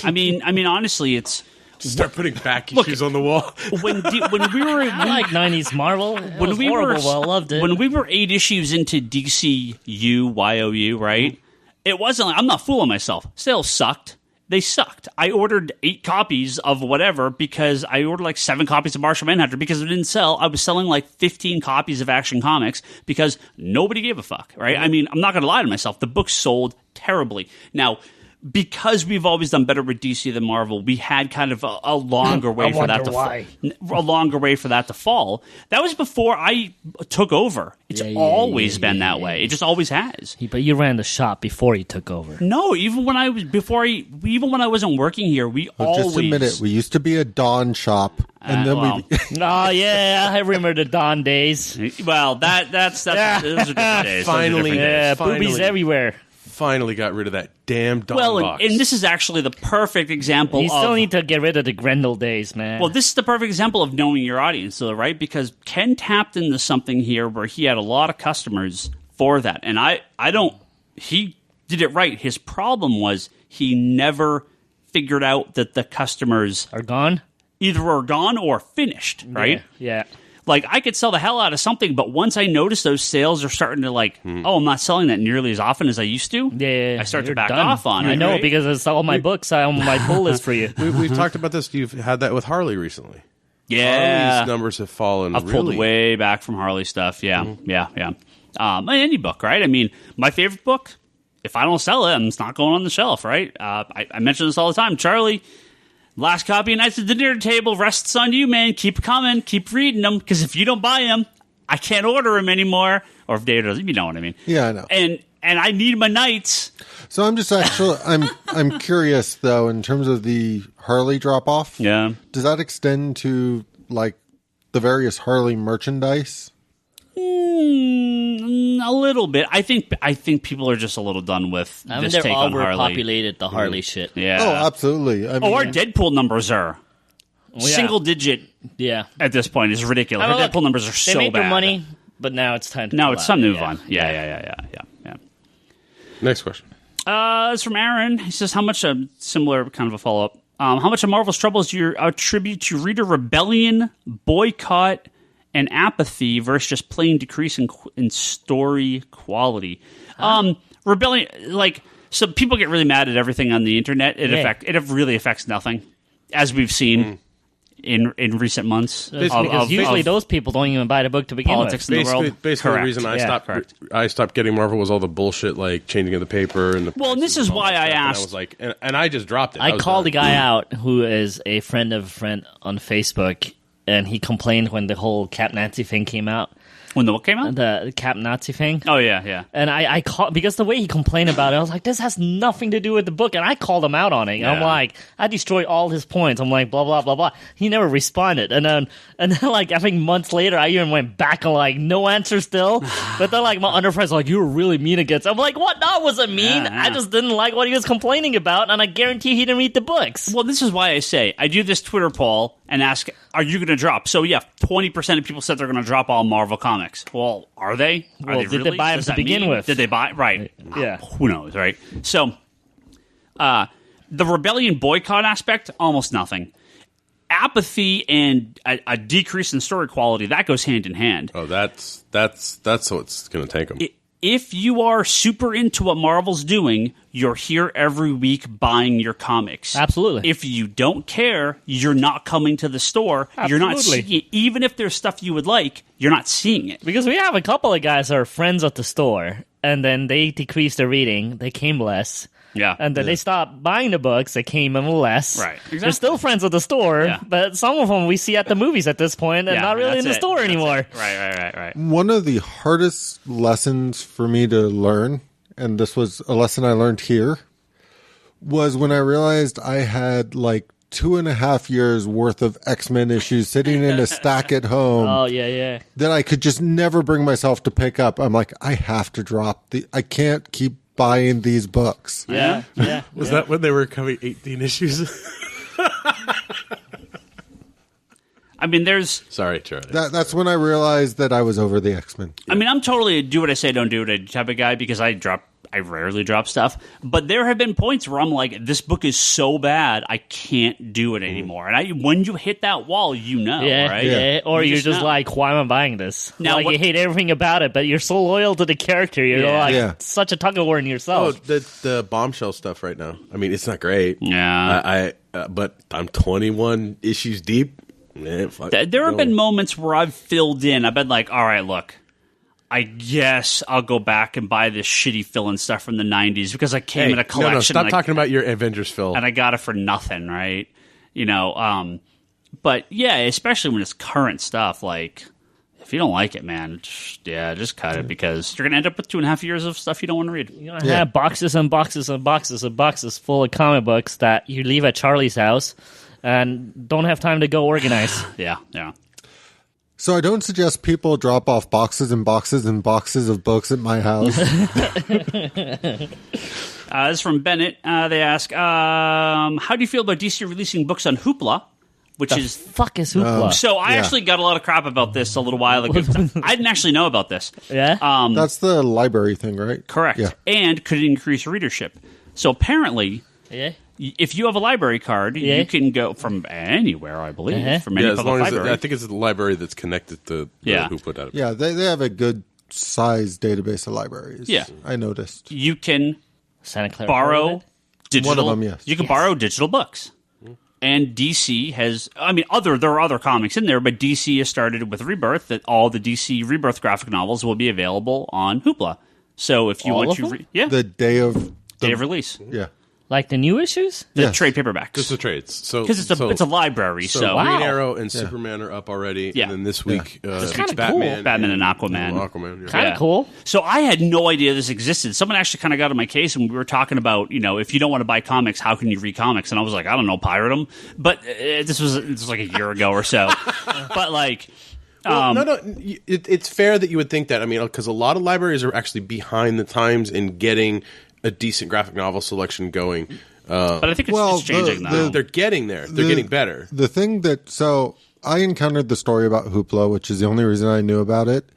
Speaker 1: I mean, honestly, it's.
Speaker 2: Start putting back issues on the wall.
Speaker 1: When we were,
Speaker 3: I like 90s Marvel. I loved it.
Speaker 1: When we were 8 issues into DCU, YOU, right? It wasn't like, I'm not fooling myself. Sales sucked. They sucked. I ordered 8 copies of whatever because I ordered like 7 copies of Martian Manhunter because it didn't sell. I was selling like 15 copies of Action Comics because nobody gave a fuck, right? I mean, I'm not going to lie to myself. The book sold terribly. Now, because we've always done better with DC than Marvel, we had kind of a longer way for that to fall. That was before I took over. It's always been that way. It just always has.
Speaker 3: But you ran the shop before you took over.
Speaker 1: No, even when I wasn't working here,
Speaker 4: just admit it. We used to be a Dawn shop, and then
Speaker 3: I remember the Dawn days.
Speaker 1: Well, those are different days.
Speaker 2: Finally,
Speaker 3: boobies everywhere.
Speaker 2: Finally got rid of that damn dog box.
Speaker 1: And this is actually the perfect example
Speaker 3: You still need to get rid of the Grendel days, man.
Speaker 1: Well, this is the perfect example of knowing your audience, though, right? Because Ken tapped into something here where he had a lot of customers for that. And he did it right. His problem was he never figured out that the customers
Speaker 3: are gone?
Speaker 1: Either are gone or finished, right?
Speaker 3: Yeah.
Speaker 1: Like, I could sell the hell out of something, but once I notice those sales are starting to, I'm not selling that nearly as often as I used to, I start to back off on it.
Speaker 3: I know,
Speaker 1: right?
Speaker 3: because it's all my books on my pull list for you.
Speaker 2: We've talked about this. You've had that with Harley recently.
Speaker 1: Yeah.
Speaker 2: Harley's numbers have fallen.
Speaker 1: I've pulled way back from Harley stuff. Yeah, yeah. Any book, right? I mean, my favorite book, if I don't sell it, it's not going on the shelf, right? I mention this all the time. Charlie... Last copy of Knights at the Dinner Table rests on you, man. Keep coming. Keep reading them. Because if you don't buy them, I can't order them anymore. Or if Dave doesn't, you know what I mean.
Speaker 4: Yeah, I know.
Speaker 1: And I need my Knights.
Speaker 4: So I'm just actually, I'm curious, though, in terms of the Harley drop-off.
Speaker 1: Yeah.
Speaker 4: Does that extend to, like, the various Harley merchandise?
Speaker 1: A little bit. I think people are just a little done with this take on Harley.
Speaker 3: Overpopulated the Harley shit.
Speaker 1: Yeah.
Speaker 4: Oh, absolutely. I mean,
Speaker 1: our Deadpool numbers are single digit.
Speaker 3: Yeah.
Speaker 1: At this point, it's ridiculous. Our Deadpool numbers are so bad.
Speaker 3: They made their money, but now it's time to.
Speaker 1: Now it's time to move on. Yeah.
Speaker 2: Next question.
Speaker 1: It's from Aaron. He says, "How much a similar kind of a follow up? How much of Marvel's troubles do you attribute to reader rebellion, boycott?" and apathy versus just plain decrease in story quality. Rebellion, like, so people get really mad at everything on the internet. It really affects nothing, as we've seen in recent months.
Speaker 3: Because usually those people don't even buy the book to begin
Speaker 1: politics
Speaker 3: with.
Speaker 1: In the world.
Speaker 2: Basically, the reason I stopped getting Marvel was all the bullshit, like changing of the paper and the.
Speaker 1: Well, and this is why I asked.
Speaker 2: And I was like, and I just dropped it.
Speaker 3: I called a guy out who is a friend of a friend on Facebook, and he complained when the whole Cap Nazi thing came out.
Speaker 1: When the what came out?
Speaker 3: The Cap Nazi thing.
Speaker 1: Oh, yeah.
Speaker 3: And I called, because the way he complained about it, I was like, this has nothing to do with the book. And I called him out on it. Yeah. I'm like, I destroyed all his points. I'm like, blah, blah, blah, blah. He never responded. And then like, I think months later, I even went back and like, no answer still. But then like, my other friends like, you were really mean against him. I'm like, what? That wasn't mean. Yeah. I just didn't like what he was complaining about. And I guarantee he didn't read the books.
Speaker 1: Well, this is why I say, I do this Twitter poll and ask, are you going to drop? So yeah, 20% of people said they're going to drop all Marvel comics. Well, are they?
Speaker 3: Did they buy them to begin with?
Speaker 1: Did they buy? Right.
Speaker 3: Yeah.
Speaker 1: Who knows, right? So, the rebellion boycott aspect, almost nothing. Apathy and a decrease in story quality, that goes hand in hand.
Speaker 2: Oh, that's what's going to tank them.
Speaker 1: If you are super into what Marvel's doing, you're here every week buying your comics.
Speaker 3: Absolutely.
Speaker 1: If you don't care, you're not coming to the store.
Speaker 3: Absolutely.
Speaker 1: You're not seeing it. Even if there's stuff you would like, you're not seeing it.
Speaker 3: Because we have a couple of guys that are friends at the store, and then they decreased their reading. They came less.
Speaker 1: Yeah.
Speaker 3: And then they stopped buying the books. They came in less.
Speaker 1: Right. Exactly.
Speaker 3: They're still friends at the store, but some of them we see at the movies at this point and not really in the store anymore.
Speaker 1: Right.
Speaker 4: One of the hardest lessons for me to learn, and this was a lesson I learned here, was when I realized I had like 2.5 years worth of X-Men issues sitting in a stack at home.
Speaker 3: Oh, yeah.
Speaker 4: That I could just never bring myself to pick up. I'm like, I have to drop I can't keep buying these books.
Speaker 3: Yeah.
Speaker 2: Was that when they were coming 18 issues?
Speaker 1: I mean,
Speaker 2: Sorry, Charlie.
Speaker 4: That's when I realized that I was over the X-Men.
Speaker 1: I mean, I'm totally a do what I say, don't do it type of guy because I rarely drop stuff. But there have been points where I'm like, this book is so bad, I can't do it anymore. And when you hit that wall, right?
Speaker 3: Yeah. Or you're just like, why am I buying this? Now, like, you hate everything about it, but you're so loyal to the character. You're such a tug of war in yourself.
Speaker 2: Oh, the Bombshell stuff right now. I mean, it's not great.
Speaker 1: Yeah.
Speaker 2: But I'm 21 issues deep. Man,
Speaker 1: there have been moments where I've filled in. I've been like, all right, look, I guess I'll go back and buy this shitty fill-in stuff from the 90s because I came in a collection.
Speaker 2: No, stop talking about your Avengers fill.
Speaker 1: And I got it for nothing, right? But yeah, especially when it's current stuff, like, if you don't like it, man, just cut it because you're going to end up with 2.5 years of stuff you don't want to read.
Speaker 3: You're going to have boxes and boxes and boxes and boxes full of comic books that you leave at Charlie's house and don't have time to go organize.
Speaker 1: Yeah.
Speaker 4: So I don't suggest people drop off boxes and boxes and boxes of books at my house.
Speaker 1: This is from Bennett. They ask, how do you feel about DC releasing books on Hoopla?
Speaker 3: Fuck is Hoopla?
Speaker 1: So I actually got a lot of crap about this a little while ago. I didn't actually know about this.
Speaker 3: Yeah?
Speaker 4: That's the library thing, right?
Speaker 1: Correct.
Speaker 4: Yeah.
Speaker 1: And could increase readership. So apparently...
Speaker 3: Yeah.
Speaker 1: If you have a library card, you can go from anywhere, I believe, from any
Speaker 2: as long
Speaker 1: library.
Speaker 2: I think it's the library that's connected to the Hoopla database.
Speaker 4: Yeah, they have a good size database of libraries.
Speaker 1: Yeah.
Speaker 4: I noticed.
Speaker 1: You can
Speaker 3: Santa Clara
Speaker 1: borrow digital.
Speaker 4: One of them, yes.
Speaker 1: You can borrow digital books. And DC has, there are other comics in there, but DC has started with Rebirth, that all the DC Rebirth graphic novels will be available on Hoopla. So if you want to
Speaker 4: the day of
Speaker 1: release.
Speaker 4: Yeah.
Speaker 3: Like the new issues?
Speaker 1: The trade paperbacks.
Speaker 2: Just the trades.
Speaker 1: Because it's a library. So
Speaker 2: Green Arrow and Superman are up already.
Speaker 1: Yeah.
Speaker 2: And then this week,
Speaker 3: it's kind of
Speaker 2: Batman.
Speaker 3: cool.
Speaker 1: Batman and Aquaman.
Speaker 3: Kind of cool.
Speaker 1: So I had no idea this existed. Someone actually kind of got on my case and we were talking about, if you don't want to buy comics, how can you read comics? And I was like, I don't know, pirate them. But this was like a year ago or so. But like...
Speaker 2: It's fair that you would think that. I mean, because a lot of libraries are actually behind the times in getting a decent graphic novel selection going.
Speaker 1: But I think it's changing now.
Speaker 2: They're getting there. They're getting better.
Speaker 4: The thing so I encountered the story about Hoopla, which is the only reason I knew about it.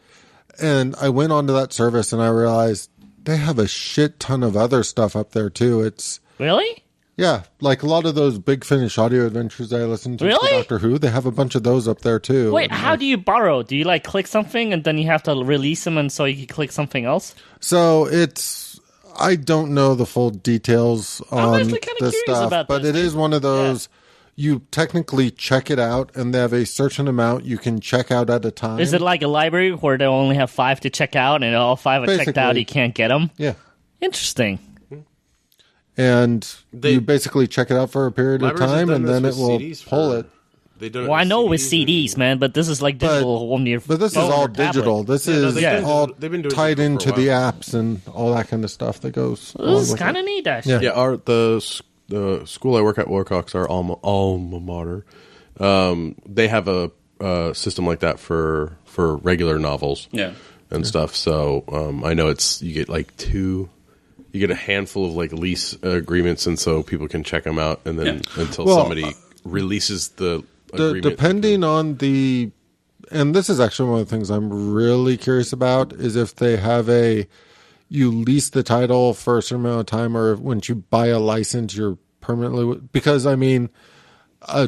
Speaker 4: And I went onto that service and I realized they have a shit ton of other stuff up there too.
Speaker 3: Really?
Speaker 4: Yeah, like a lot of those Big Finish audio adventures I listen to
Speaker 3: Really?
Speaker 4: for Doctor Who, they have a bunch of those up there too.
Speaker 3: Wait, how do you borrow? Do you like click something and then you have to release them and so you can click something else?
Speaker 4: So I don't know the full details on this stuff, but it is one of those, you technically check it out and they have a certain amount you can check out at a time.
Speaker 3: Is it like a library where they only have 5 to check out and all 5 are checked out, you can't get them?
Speaker 4: Yeah.
Speaker 3: Interesting.
Speaker 4: And you basically check it out for a period of time, and then it will pull it.
Speaker 3: Well, I know with CDs, man, but this is like digital on your
Speaker 4: But this is all digital. This is all tied into the apps and all that kind of stuff that goes.
Speaker 3: This is kind of neat, actually.
Speaker 2: Yeah, the school I work at, Wilcox, our alma mater, they have a system like that for regular novels and stuff. So I know you get like you get a handful of like lease agreements, and so people can check them out, and then until somebody releases the agreement.
Speaker 4: Depending on and this is actually one of the things I'm really curious about, is if they have you lease the title for a certain amount of time, or once you buy a license, you're permanently, because I mean,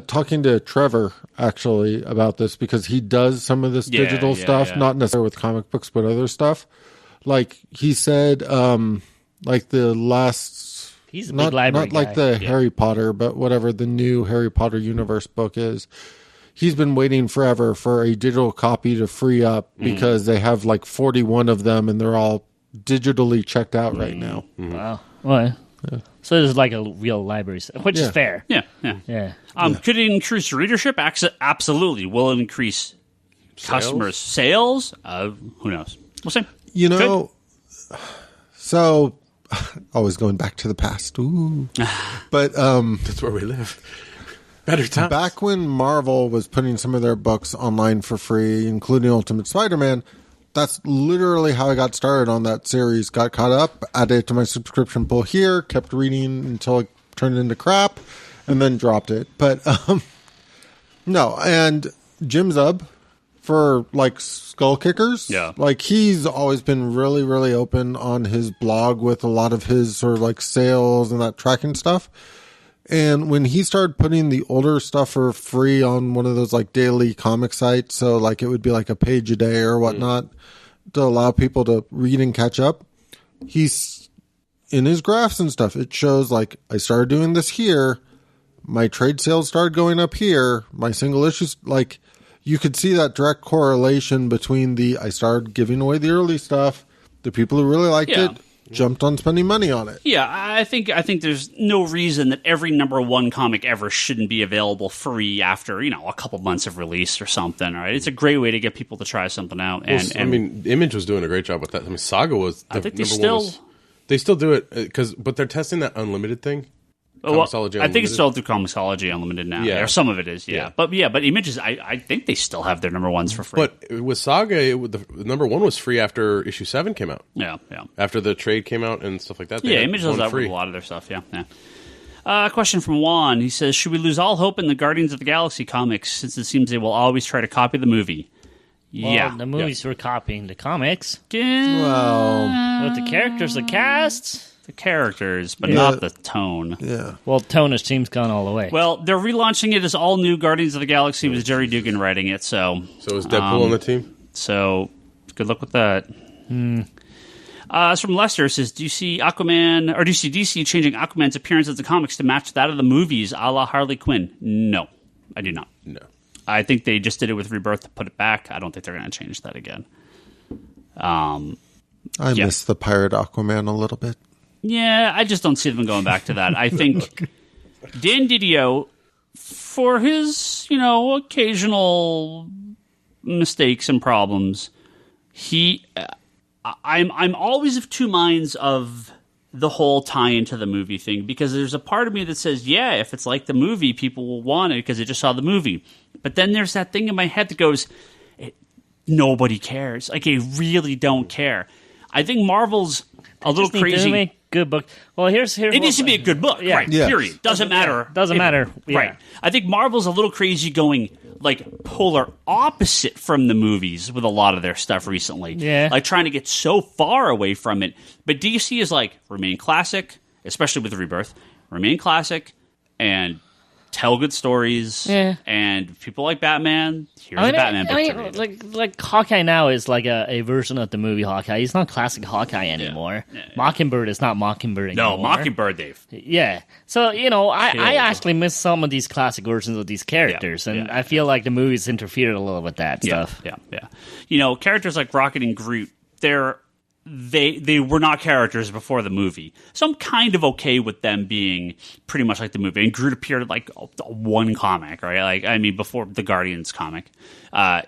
Speaker 4: talking to Trevor actually about this, because he does some of this digital stuff, not necessarily with comic books, but other stuff. Like he said, like the last,
Speaker 3: he's a big library
Speaker 4: not like the Harry Potter, but whatever the new Harry Potter universe book is. He's been waiting forever for a digital copy to free up because they have like 41 of them and they're all digitally checked out right now.
Speaker 3: Wow. Well, so this is like a real library, which is fair.
Speaker 1: Yeah. Could it increase readership? Absolutely. Will it increase customers' sales? Who knows? We'll see.
Speaker 4: You know, so always going back to the past. Ooh. But
Speaker 2: that's where we live. Better times.
Speaker 4: Back when Marvel was putting some of their books online for free, including Ultimate Spider-Man, that's literally how I got started on that series. Got caught up, added it to my subscription pool here, kept reading until it turned into crap, and then dropped it. But no, and Jim Zub for like Skull Kickers, like he's always been really, really open on his blog with a lot of his sort of like sales and that tracking stuff. And when he started putting the older stuff for free on one of those like daily comic sites, so like it would be like a page a day or whatnot to allow people to read and catch up, he's in his graphs and stuff. It shows like I started doing this here, my trade sales started going up here, my single issues, like you could see that direct correlation between I started giving away the early stuff, the people who really liked it jumped on spending money on it.
Speaker 1: Yeah, I think there's no reason that every #1 comic ever shouldn't be available free after, a couple months of release or something, right? It's a great way to get people to try something out. And
Speaker 2: I mean, Image was doing a great job with that. I mean, Saga was
Speaker 1: I think
Speaker 2: they still do it but they're testing that unlimited thing.
Speaker 1: Comicsology I think it's still through Comicsology Unlimited now. Yeah. Or some of it is, But Images, I think they still have their #1s for free.
Speaker 2: But with Saga, the #1 was free after issue 7 came out.
Speaker 1: Yeah.
Speaker 2: After the trade came out and stuff like that.
Speaker 1: Images does that with a lot of their stuff, question from Juan. He says, should we lose all hope in the Guardians of the Galaxy comics since it seems they will always try to copy the movie?
Speaker 3: Well, the movies were copying the comics.
Speaker 4: Well,
Speaker 3: with the characters, the casts.
Speaker 1: The characters, but not the tone.
Speaker 4: Yeah.
Speaker 3: Well, tone has seems gone all the way.
Speaker 1: Well, they're relaunching it as all new Guardians of the Galaxy with Jerry Dugan writing it. So
Speaker 2: is Deadpool on the team?
Speaker 1: So good luck with that. It's from Lester. It says, do you see DC changing Aquaman's appearance in the comics to match that of the movies, a la Harley Quinn? No, I do not.
Speaker 2: No.
Speaker 1: I think they just did it with Rebirth to put it back. I don't think they're going to change that again.
Speaker 4: I miss the pirate Aquaman a little bit.
Speaker 1: Yeah, I just don't see them going back to that. I think Dan Didio, for his, occasional mistakes and problems, I'm always of two minds of the whole tie into the movie thing, because there's a part of me that says, yeah, if it's like the movie, people will want it because they just saw the movie. But then there's that thing in my head that goes, nobody cares. Like, they really don't care. I think Marvel's a little crazy.
Speaker 3: Good book. Well, here's
Speaker 1: it needs to be a good book, right?
Speaker 4: Yes.
Speaker 1: Period. Doesn't matter.
Speaker 3: Doesn't matter. Yeah.
Speaker 1: Right. I think Marvel's a little crazy going like polar opposite from the movies with a lot of their stuff recently.
Speaker 3: Yeah.
Speaker 1: Like trying to get so far away from it. But DC is like remain classic, especially with Rebirth. remain classic and tell good stories. Yeah. And people like Batman. Here's a Batman book to read.
Speaker 3: Like Hawkeye now is like a version of the movie Hawkeye. He's not classic Hawkeye anymore. Yeah. Mockingbird is not Mockingbird anymore.
Speaker 1: No, Mockingbird, Dave.
Speaker 3: Yeah. So, I actually miss some of these classic versions of these characters, and I feel like the movies interfered a little with that stuff.
Speaker 1: Yeah. Characters like Rocket and Groot, they were not characters before the movie. So I'm kind of okay with them being pretty much like the movie. And Groot appeared in like one comic, right? Before the Guardians comic.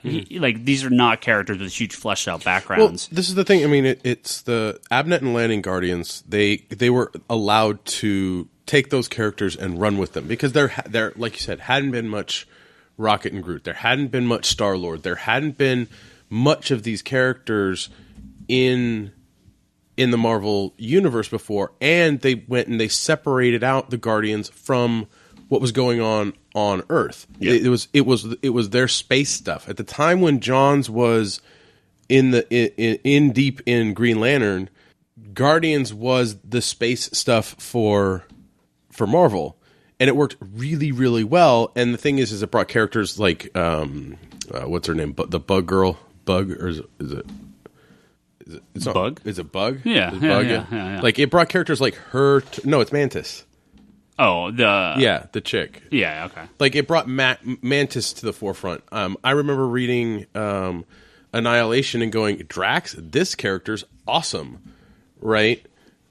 Speaker 1: These are not characters with huge fleshed out backgrounds.
Speaker 2: Well, this is the thing. I mean, it's the Abnett and Lanning Guardians. They were allowed to take those characters and run with them because there, like you said, hadn't been much Rocket and Groot. There hadn't been much Star-Lord. There hadn't been much of these characters in the Marvel universe before, and they went and they separated out the Guardians from what was going on Earth. Yep. It was their space stuff at the time when Johns was in deep in Green Lantern. Guardians was the space stuff for Marvel, and it worked really, really well. And the thing is it brought characters like what's her name, the Bug Girl, or is it? It's not,
Speaker 1: Bug?
Speaker 2: Is it Bug?
Speaker 1: Yeah. Yeah.
Speaker 2: Like, it brought characters like her... no, it's Mantis.
Speaker 1: Oh,
Speaker 2: the chick.
Speaker 1: Yeah, okay.
Speaker 2: Like, it brought Mantis to the forefront. I remember reading Annihilation and going, Drax, this character's awesome, right?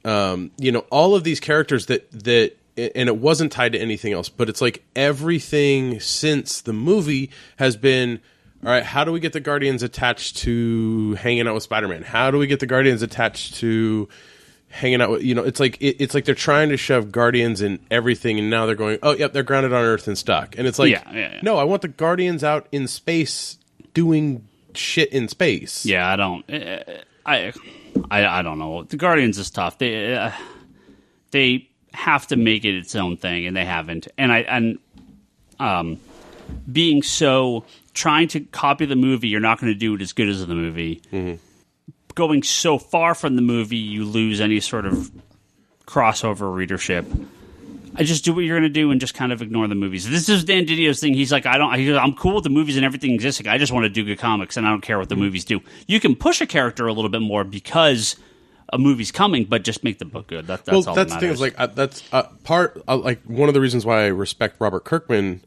Speaker 2: All of these characters that... And it wasn't tied to anything else, but it's like everything since the movie has been... All right, how do we get the Guardians attached to hanging out with Spider-Man? How do we get the Guardians attached to hanging out with... it's like they're trying to shove Guardians in everything, and now they're going, oh, yep, they're grounded on Earth and stuck. And it's like, no, I want the Guardians out in space doing shit in space.
Speaker 1: Yeah, I don't know. The Guardians is tough. They have to make it its own thing, and they haven't. And being so... trying to copy the movie, you're not going to do it as good as the movie. Mm-hmm. Going so far from the movie, you lose any sort of crossover readership. I just do what you're going to do and just kind of ignore the movies. This is Dan Didio's thing. He's like, I'm cool with the movies and everything existing. I just want to do good comics, and I don't care what the movies do. You can push a character a little bit more because a movie's coming, but just make the book good. That's all that matters.
Speaker 2: The thing is, that's part. One of the reasons why I respect Robert Kirkman.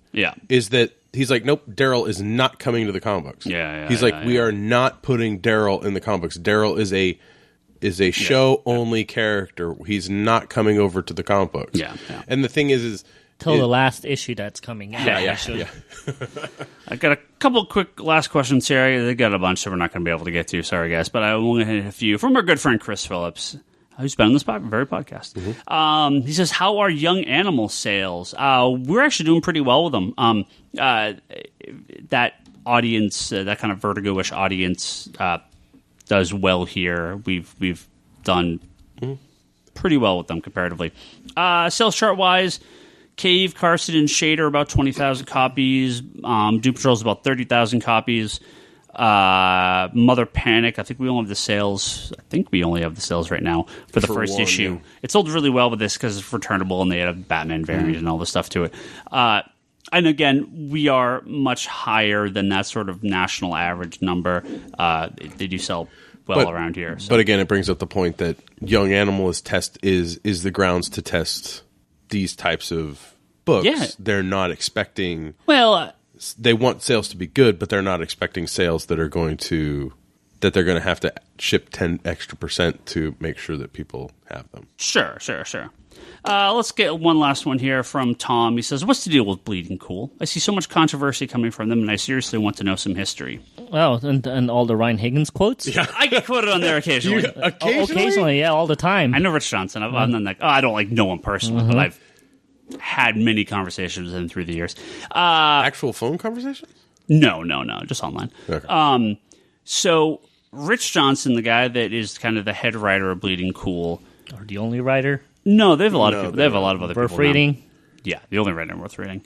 Speaker 2: Is that. He's like, nope, Daryl is not coming to the comic books. He's like, we are not putting Daryl in the comic books. Daryl is a show-only character. He's not coming over to the comic books. And the thing is
Speaker 3: till the last issue that's coming out.
Speaker 1: I got a couple quick last questions here. They got a bunch that we're not going to be able to get to. Sorry, guys. But I want to hit a few from our good friend Chris Phillips, who's been on this very podcast. Mm-hmm. He says, how are Young Animal sales? We're actually doing pretty well with them. That audience, that kind of Vertigo-ish audience, does well here. We've done pretty well with them comparatively. Sales chart-wise, Cave, Carson, and Shader about 20,000 copies. Doom Patrol's about 30,000 copies. Mother Panic, I think we only have the sales right now for the first issue. It sold really well with this because it's returnable and they had a Batman variant and all this stuff to it. And again, we are much higher than that sort of national average number. They do sell well around here. So.
Speaker 2: But again, it brings up the point that Young Animal is the grounds to test these types of books. Yeah. They're not expecting... they want sales to be good, but they're not expecting sales that they're going to have to ship 10% extra to make sure that people have them.
Speaker 1: Sure. Let's get one last one here from Tom. He says, what's the deal with Bleeding Cool? I see so much controversy coming from them, and I seriously want to know some history.
Speaker 3: Oh, and all the Ryan Higgins quotes?
Speaker 1: Yeah. I get quoted on there occasionally.
Speaker 3: Occasionally, yeah, all the time.
Speaker 1: I know Rich Johnson. I'm not I don't know him personally, but I've had many conversations with him through the years.
Speaker 2: Actual phone conversations?
Speaker 1: No, just online. Okay. So Rich Johnson, the guy that is kind of the head writer of Bleeding Cool,
Speaker 3: or the only writer?
Speaker 1: No, they have a lot of people. They have a lot of other
Speaker 3: worth
Speaker 1: people
Speaker 3: reading.
Speaker 1: Now. Yeah, the only writer worth reading.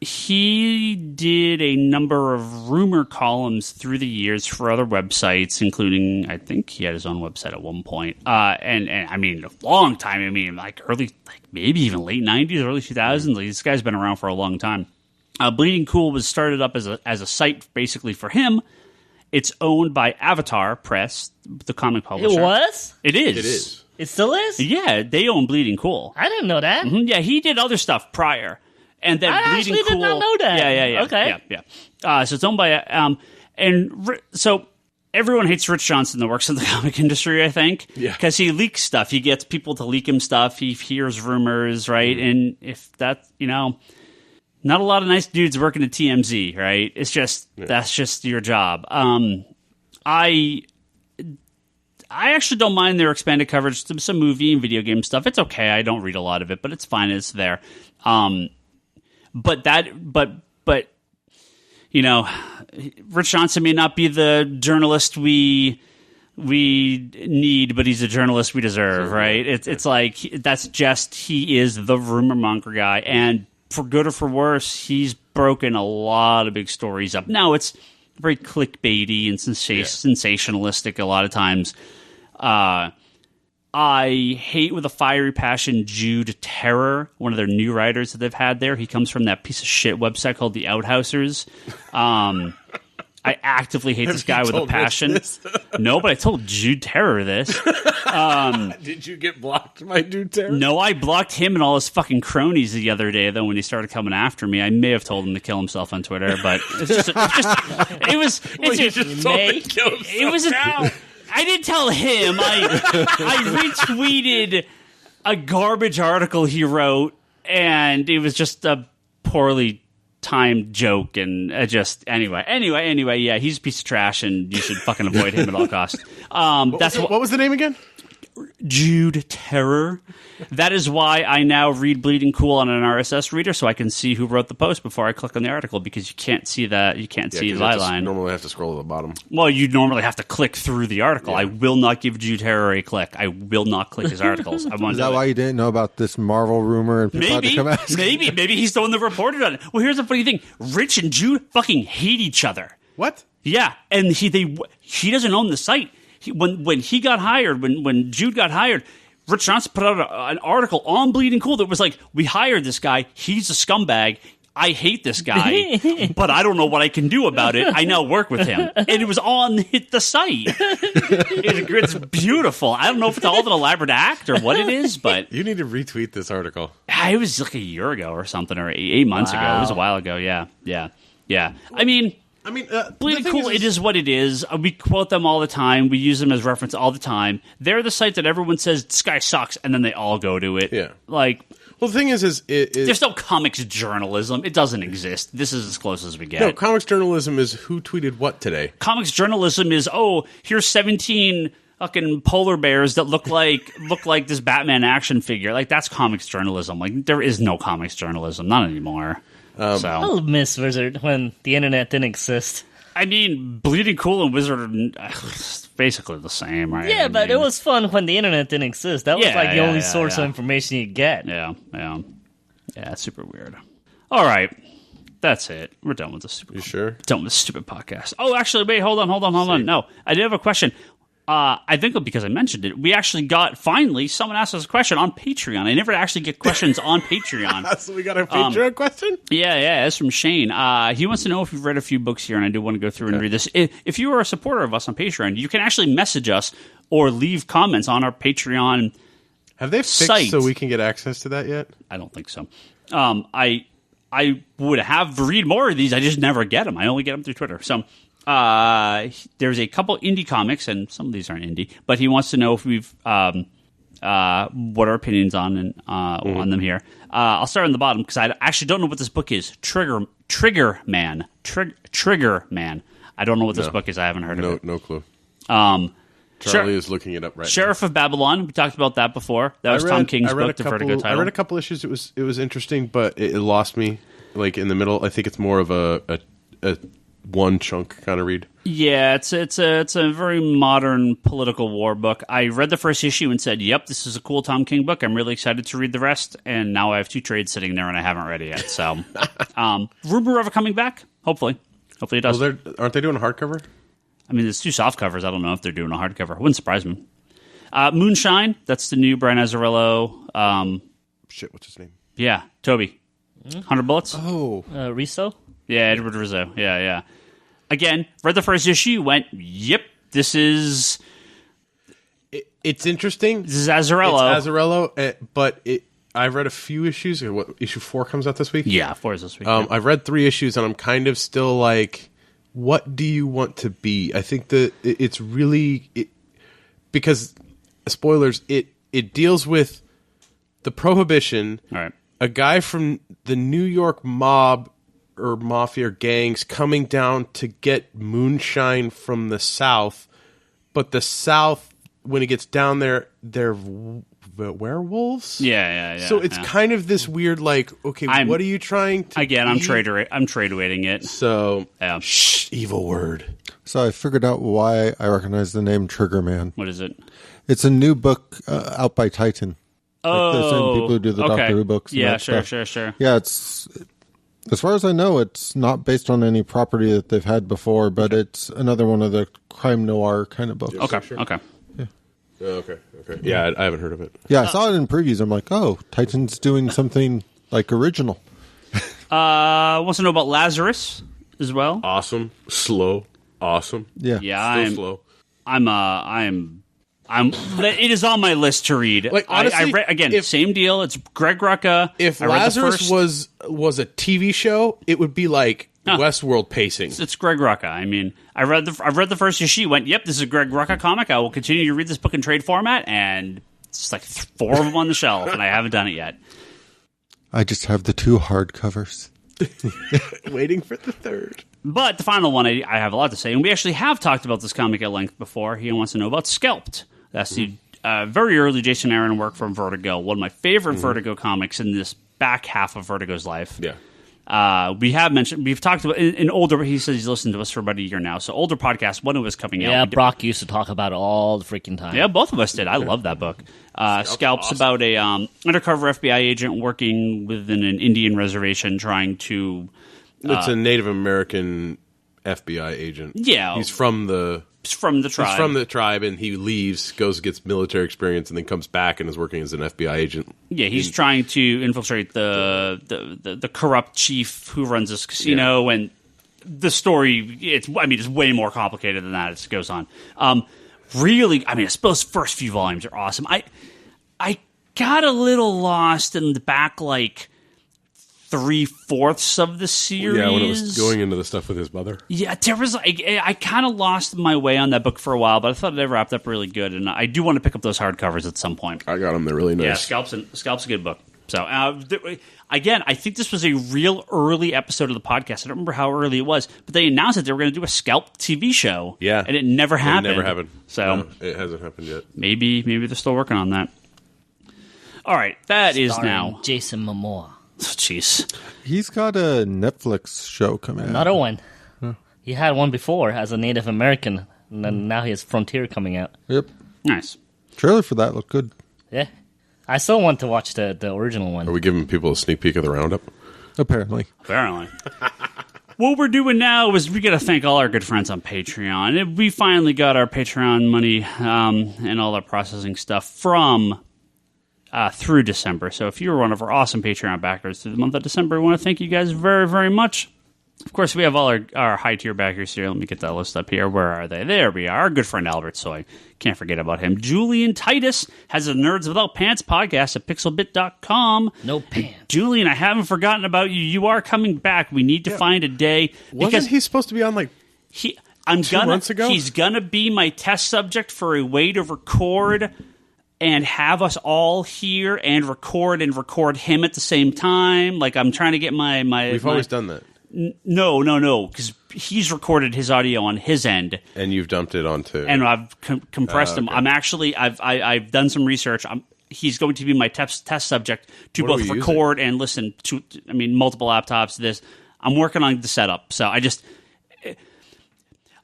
Speaker 1: he did a number of rumor columns through the years for other websites, including, I think he had his own website at one point. And I mean, a long time. I mean, like maybe even late 90s, early 2000s. Like, this guy's been around for a long time. Bleeding Cool was started up as a site basically for him. It's owned by Avatar Press, the comic publisher.
Speaker 3: It was?
Speaker 1: It is.
Speaker 2: It is.
Speaker 3: It still is?
Speaker 1: Yeah, they own Bleeding Cool.
Speaker 3: I didn't know that.
Speaker 1: Mm-hmm. Yeah, he did other stuff prior. And then
Speaker 3: I
Speaker 1: Bleeding
Speaker 3: actually
Speaker 1: Cool,
Speaker 3: did not know that.
Speaker 1: Yeah.
Speaker 3: Okay.
Speaker 1: Yeah. So it's owned by so everyone hates Rich Johnson that works in the comic industry, I think.
Speaker 2: Yeah.
Speaker 1: Because he leaks stuff. He gets people to leak him stuff. He hears rumors, right? Mm-hmm. And if that, not a lot of nice dudes working at TMZ, right? It's just, that's just your job. I actually don't mind their expanded coverage. Some movie and video game stuff. It's okay. I don't read a lot of it, but it's fine. It's there. But Rich Johnson may not be the journalist we need, but he's a journalist we deserve, right? It's like, that's just, he is the rumor monger guy, and for good or for worse, he's broken a lot of big stories up. Now, it's very clickbaity and sensationalistic a lot of times. I hate with a fiery passion Jude Terror, one of their new writers that they've had there. He comes from that piece of shit website called The Outhousers. I actively hate this guy with a passion. No, but I told Jude Terror this.
Speaker 2: Did you get blocked by Jude Terror?
Speaker 1: No, I blocked him and all his fucking cronies the other day, though, when he started coming after me. I may have told him to kill himself on Twitter, but it was I didn't tell him. I retweeted a garbage article he wrote, and it was just a poorly timed joke, and anyway, yeah, he's a piece of trash, and you should fucking avoid him at all costs.
Speaker 2: What was the name again?
Speaker 1: Jude Terror. That is why I now read Bleeding Cool on an RSS reader, so I can see who wrote the post before I click on the article, because you can't see that. You can't see the line.
Speaker 2: Normally have to scroll to the bottom.
Speaker 1: Well, you normally have to click through the article. Yeah. I will not give Jude Terror a click. I will not click his articles. Is
Speaker 4: that why you didn't know about this Marvel rumor? And people had to come ask?
Speaker 1: Maybe he's the one that reported on it. Well, here's the funny thing: Rich and Jude fucking hate each other.
Speaker 2: What?
Speaker 1: Yeah, and he doesn't own the site. When he got hired, when Jude got hired, Rich Johnson put out an article on Bleeding Cool that was like, we hired this guy. He's a scumbag. I hate this guy, but I don't know what I can do about it. I now work with him. And it was on the site. It's beautiful. I don't know if it's all an elaborate act or what it is, but...
Speaker 2: You need to retweet this article.
Speaker 1: It was like a year ago or something, or 8 months ago. It was a while ago, yeah. I mean, Bleeding Cool, it is what it is. We quote them all the time. We use them as reference all the time. They're the site that everyone says, this guy sucks, and then they all go to it.
Speaker 2: Yeah.
Speaker 1: Like...
Speaker 2: Well, the thing is
Speaker 1: there's no comics journalism. It doesn't exist. This is as close as we get.
Speaker 2: No, comics journalism is who tweeted what today.
Speaker 1: Comics journalism is, here's 17 fucking polar bears that look like this Batman action figure. Like, that's comics journalism. Like, there is no comics journalism, not anymore.
Speaker 3: I'll miss Wizard when the internet didn't exist.
Speaker 1: I mean, Bleeding Cool and Wizard are basically the same, right?
Speaker 3: Yeah, but it was fun when the internet didn't exist. That was the only source of information you get.
Speaker 1: Yeah, it's super weird. All right, that's it. We're done with this.
Speaker 2: You sure?
Speaker 1: Done with this stupid podcast. Oh, actually, wait, hold on. No, I did have a question. I think because I mentioned it, we actually finally, someone asked us a question on Patreon. I never actually get questions on Patreon.
Speaker 2: So we got a Patreon question?
Speaker 1: Yeah, it's from Shane. He wants to know if we've read a few books here, and I do want to go through and read this. If you are a supporter of us on Patreon, you can actually message us or leave comments on our Patreon
Speaker 2: Have they fixed
Speaker 1: site.
Speaker 2: So we can get access to that yet?
Speaker 1: I don't think so. I would have read more of these. I just never get them. I only get them through Twitter. So... there's a couple indie comics, and some of these aren't indie, but he wants to know if we've what our opinions on them here. I'll start on the bottom because I actually don't know what this book is. Trigger Man. Trigger Man. I don't know what this book is. I haven't heard of it.
Speaker 2: No clue.
Speaker 1: Charlie
Speaker 2: is looking it up right
Speaker 1: Sheriff
Speaker 2: now.
Speaker 1: of Babylon. We talked about that before. That was Tom King's book, the Vertigo title.
Speaker 2: I read a couple issues. It was interesting, but it lost me like in the middle. I think it's more of a one chunk kind of read.
Speaker 1: Yeah, it's a very modern political war book. I read the first issue and said, "Yep, this is a cool Tom King book. I'm really excited to read the rest." And now I have 2 trades sitting there, and I haven't read it yet. So, rumor of it coming back? Hopefully it does.
Speaker 2: Well, aren't they doing a hardcover?
Speaker 1: I mean, there's 2 soft covers. I don't know if they're doing a hardcover. It wouldn't surprise me. Moonshine. That's the new Brian Azzarello.
Speaker 2: What's his name?
Speaker 1: Yeah, Toby. 100 Bullets.
Speaker 4: Oh,
Speaker 3: Rizzo.
Speaker 1: Yeah, Edward Rizzo. Yeah. Again, read the first issue, went, yep, this is...
Speaker 2: It's interesting.
Speaker 1: This is Azzarello.
Speaker 2: It's Azzarello, but I've read a few issues. What, issue 4 comes out this week?
Speaker 1: Yeah, 4 is this week.
Speaker 2: I've read 3 issues, and I'm kind of still like, what do you want to be? I think that it's really... because, spoilers, it deals with the Prohibition,
Speaker 1: all right,
Speaker 2: a guy from the New York mob or mafia or gangs coming down to get moonshine from the South, but the South, when it gets down there, they're werewolves.
Speaker 1: Yeah.
Speaker 2: So it's kind of this weird, like, okay, what are you trying to?
Speaker 1: Again,
Speaker 2: be?
Speaker 1: I'm trade weighting it.
Speaker 2: So
Speaker 1: shh,
Speaker 2: evil word.
Speaker 4: So I figured out why I recognize the name Trigger Man.
Speaker 1: What is it?
Speaker 4: It's a new book out by Titan.
Speaker 1: Oh,
Speaker 4: like the same people who do the Doctor Who books.
Speaker 1: Yeah, sure.
Speaker 4: Yeah, it's, as far as I know, it's not based on any property that they've had before, but it's another one of the crime noir kind of books.
Speaker 1: Okay.
Speaker 2: Yeah. Okay. Yeah, I haven't heard of it.
Speaker 4: Yeah, I saw it in previews. I'm like, oh, Titan's doing something like original.
Speaker 1: Wants to know about Lazarus as well.
Speaker 2: Awesome. Slow. Awesome.
Speaker 4: Yeah.
Speaker 1: Yeah,
Speaker 2: slow.
Speaker 1: It is on my list to read.
Speaker 2: Like, honestly,
Speaker 1: I read, again, same deal. It's Greg Rucka.
Speaker 2: If Lazarus was a TV show, it would be like Westworld pacing.
Speaker 1: It's Greg Rucka. I mean, I read the first issue. Went, yep, this is a Greg Rucka comic. I will continue to read this book in trade format, and it's like 4 of them on the shelf, and I haven't done it yet.
Speaker 4: I just have the 2 hardcovers.
Speaker 2: Waiting for the 3rd.
Speaker 1: But the final one, I have a lot to say, and we actually have talked about this comic at length before. He wants to know about Scalped. That's the very early Jason Aaron work from Vertigo, one of my favorite Vertigo comics in this back half of Vertigo's life.
Speaker 2: Yeah.
Speaker 1: We've talked about in older. He says he's listened to us for about a year now. So older podcasts, when it was coming out.
Speaker 3: Yeah, Brock used to talk about it all the freaking time.
Speaker 1: Yeah, both of us did. I love that book. Scalp's awesome. About a undercover FBI agent working within an Indian reservation, trying to.
Speaker 2: It's a Native American FBI agent.
Speaker 1: Yeah,
Speaker 2: he's from the
Speaker 1: tribe.
Speaker 2: He's from the tribe, and he leaves, goes, gets military experience, and then comes back and is working as an FBI agent.
Speaker 1: Yeah, he's trying to infiltrate the corrupt chief who runs this casino, and the story. It's way more complicated than that. It goes on. Really, I suppose first few volumes are awesome. I got a little lost in the back, like 3/4 of the series.
Speaker 2: Yeah, when it was going into the stuff with his mother.
Speaker 1: Yeah, there was. I kind of lost my way on that book for a while, but I thought it wrapped up really good, and I do want to pick up those hardcovers at some point.
Speaker 2: I got them; they're really nice.
Speaker 1: Yeah, Scalp's a good book. So again, I think this was a real early episode of the podcast. I don't remember how early it was, but they announced that they were going to do a Scalp TV show.
Speaker 2: Yeah,
Speaker 1: and it never happened.
Speaker 2: It never happened.
Speaker 1: So
Speaker 2: no, it hasn't happened yet.
Speaker 1: Maybe they're still working on that. All right, that
Speaker 3: Starring
Speaker 1: is now
Speaker 3: Jason Momoa.
Speaker 1: Jeez,
Speaker 4: he's got a Netflix show coming out.
Speaker 3: Another one. Huh. He had one before as a Native American, and then now he has Frontier coming out.
Speaker 4: Yep.
Speaker 1: Nice.
Speaker 4: Trailer for that looked good.
Speaker 3: Yeah. I still want to watch the original one.
Speaker 2: Are we giving people a sneak peek of the roundup?
Speaker 4: Apparently.
Speaker 1: What we're doing now is we got to thank all our good friends on Patreon. We finally got our Patreon money and all our processing stuff from through December. So if you were one of our awesome Patreon backers through the month of December, we want to thank you guys very, very much. Of course, we have all our high-tier backers here. Let me get that list up here. Where are they? There we are. Our good friend Albert Soy. Can't forget about him. Julian Titus has a Nerds Without Pants podcast at pixelbit.com.
Speaker 3: No pants.
Speaker 1: Julian, I haven't forgotten about you. You are coming back. We need to find a day.
Speaker 2: Wasn't he supposed to be on like 2 months ago?
Speaker 1: He's going to be my test subject for a way to record and have us all here and record him at the same time. Like, I'm trying to get my
Speaker 2: We've always done that.
Speaker 1: No, because he's recorded his audio on his end,
Speaker 2: and you've dumped it onto,
Speaker 1: and I've compressed him. I'm actually, I've done some research. He's going to be my test subject to both record and listen to. Multiple laptops. This I'm working on the setup. So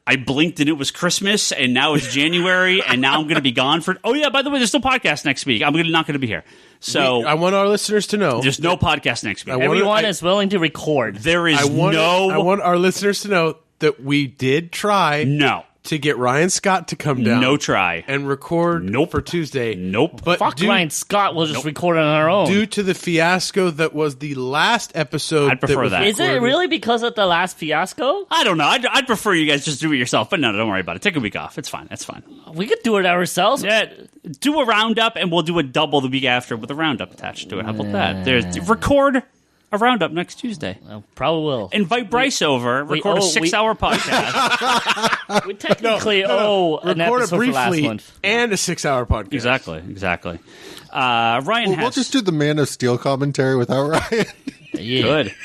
Speaker 1: I blinked and it was Christmas, and now it's January, and now I'm going to be gone for... Oh, yeah, by the way, there's no podcast next week. I'm not going to be here. So
Speaker 2: I want our listeners to know...
Speaker 1: There's no podcast next week.
Speaker 3: Everyone is willing to record.
Speaker 1: There is
Speaker 2: I want our listeners to know that we did try... to get Ryan Scott to come down.
Speaker 1: No try.
Speaker 2: And record for Tuesday.
Speaker 1: Nope.
Speaker 2: But
Speaker 3: fuck Ryan Scott, we'll just record on our own.
Speaker 2: Due to the fiasco that was the last episode.
Speaker 1: I'd prefer that.
Speaker 3: Is it really because of the last fiasco?
Speaker 1: I don't know. I'd prefer you guys just do it yourself. But no, don't worry about it. Take a week off. It's fine. That's fine.
Speaker 3: We could do it ourselves.
Speaker 1: Yeah, do a roundup, and we'll do a double the week after with a roundup attached to it. How about that? Record a roundup next Tuesday.
Speaker 3: Probably will.
Speaker 1: Invite Bryce over. Record a 6-hour podcast.
Speaker 3: We technically owe an episode
Speaker 2: briefly
Speaker 3: for last month.
Speaker 2: And a 6-hour podcast.
Speaker 1: Exactly. Ryan Hess.
Speaker 4: We'll just do the Man of Steel commentary without Ryan.
Speaker 3: Yeah.
Speaker 1: Good.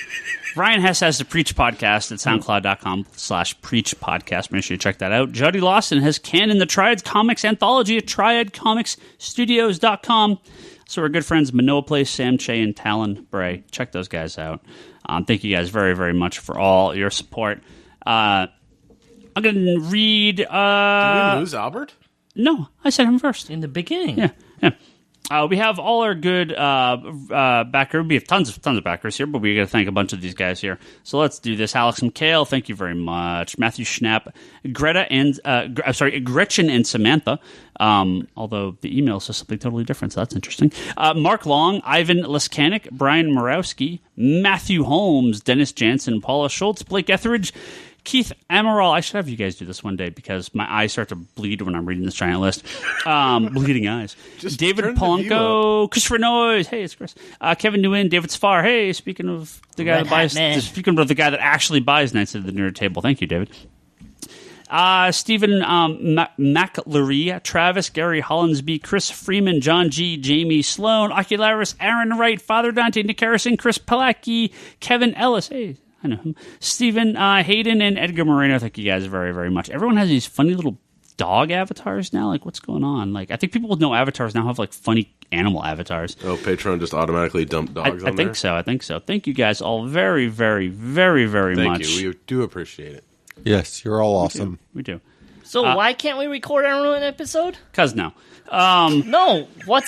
Speaker 1: Ryan Hess has the Preach Podcast at soundcloud.com/Preach Podcast. Make sure you check that out. Jody Lawson has Canon the Triad Comics Anthology at triadcomicsstudios.com. So our good friends Manoa Place, Sam Che, and Talon Bray. Check those guys out. Thank you guys very, very much for all your support. I'm going to read... Did
Speaker 2: we lose Albert?
Speaker 1: No, I said him first.
Speaker 3: In the beginning.
Speaker 1: Yeah. We have all our good backers. We have tons of backers here, but we got to thank a bunch of these guys here. So let's do this. Alex McHale, thank you very much. Matthew Schnapp, Gretchen and Samantha. Although the email says something totally different, so that's interesting. Mark Long, Ivan Leskanik, Brian Morawski, Matthew Holmes, Dennis Jansen, Paula Schultz, Blake Etheridge, Keith Amaral. I should have you guys do this one day because my eyes start to bleed when I'm reading this giant list. Bleeding eyes. David Polanco, Christopher Noyes. Hey, it's Chris. Kevin Nguyen, David Sfar. Hey, speaking of the guy that actually buys Knights of the Nerd Table. Thank you, David. Stephen McLaurie, Travis, Gary Hollinsby, Chris Freeman, John G, Jamie Sloan, Ocularis, Aaron Wright, Father Dante, Nick Harrison, Chris Palacki, Kevin Ellis. Hey, I know him. Stephen Hayden and Edgar Moreno. Thank you guys very, very much. Everyone has these funny little dog avatars now. Like, what's going on? Like, I think people with no avatars now have like funny animal avatars.
Speaker 2: Oh, Patreon just automatically dumped dogs on there?
Speaker 1: I think so. Thank you guys all very, very, very, very much.
Speaker 2: Thank you. We do appreciate it.
Speaker 4: Yes, you're all awesome.
Speaker 1: We do.
Speaker 3: So why can't we record our own episode?
Speaker 1: Because no.
Speaker 3: No. I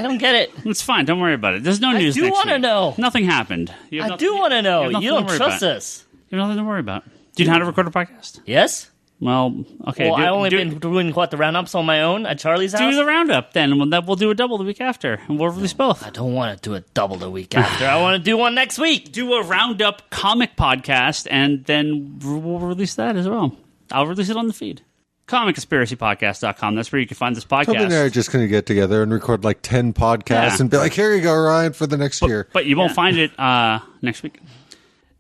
Speaker 3: don't get it.
Speaker 1: It's fine. Don't worry about it. There's no news next week.
Speaker 3: I do want to know.
Speaker 1: Nothing happened.
Speaker 3: I do want to know. You don't trust us.
Speaker 1: You have nothing to worry about. Do you know how to record a podcast?
Speaker 3: Yes.
Speaker 1: Well, okay.
Speaker 3: Well, I've only been doing, the roundups on my own at Charlie's house?
Speaker 1: Do the roundup, then. We'll do a double the week after, and we'll release both.
Speaker 3: I don't want to do a double the week after. I want to do one next week.
Speaker 1: Do a roundup comic podcast, and then we'll release that as well. I'll release it on the feed. ComicConspiracyPodcast.com. That's where you can find this podcast.
Speaker 4: Toby and I are just going to get together and record like 10 podcasts and be like, here you go, Ryan, for the next year.
Speaker 1: But you won't find it next week.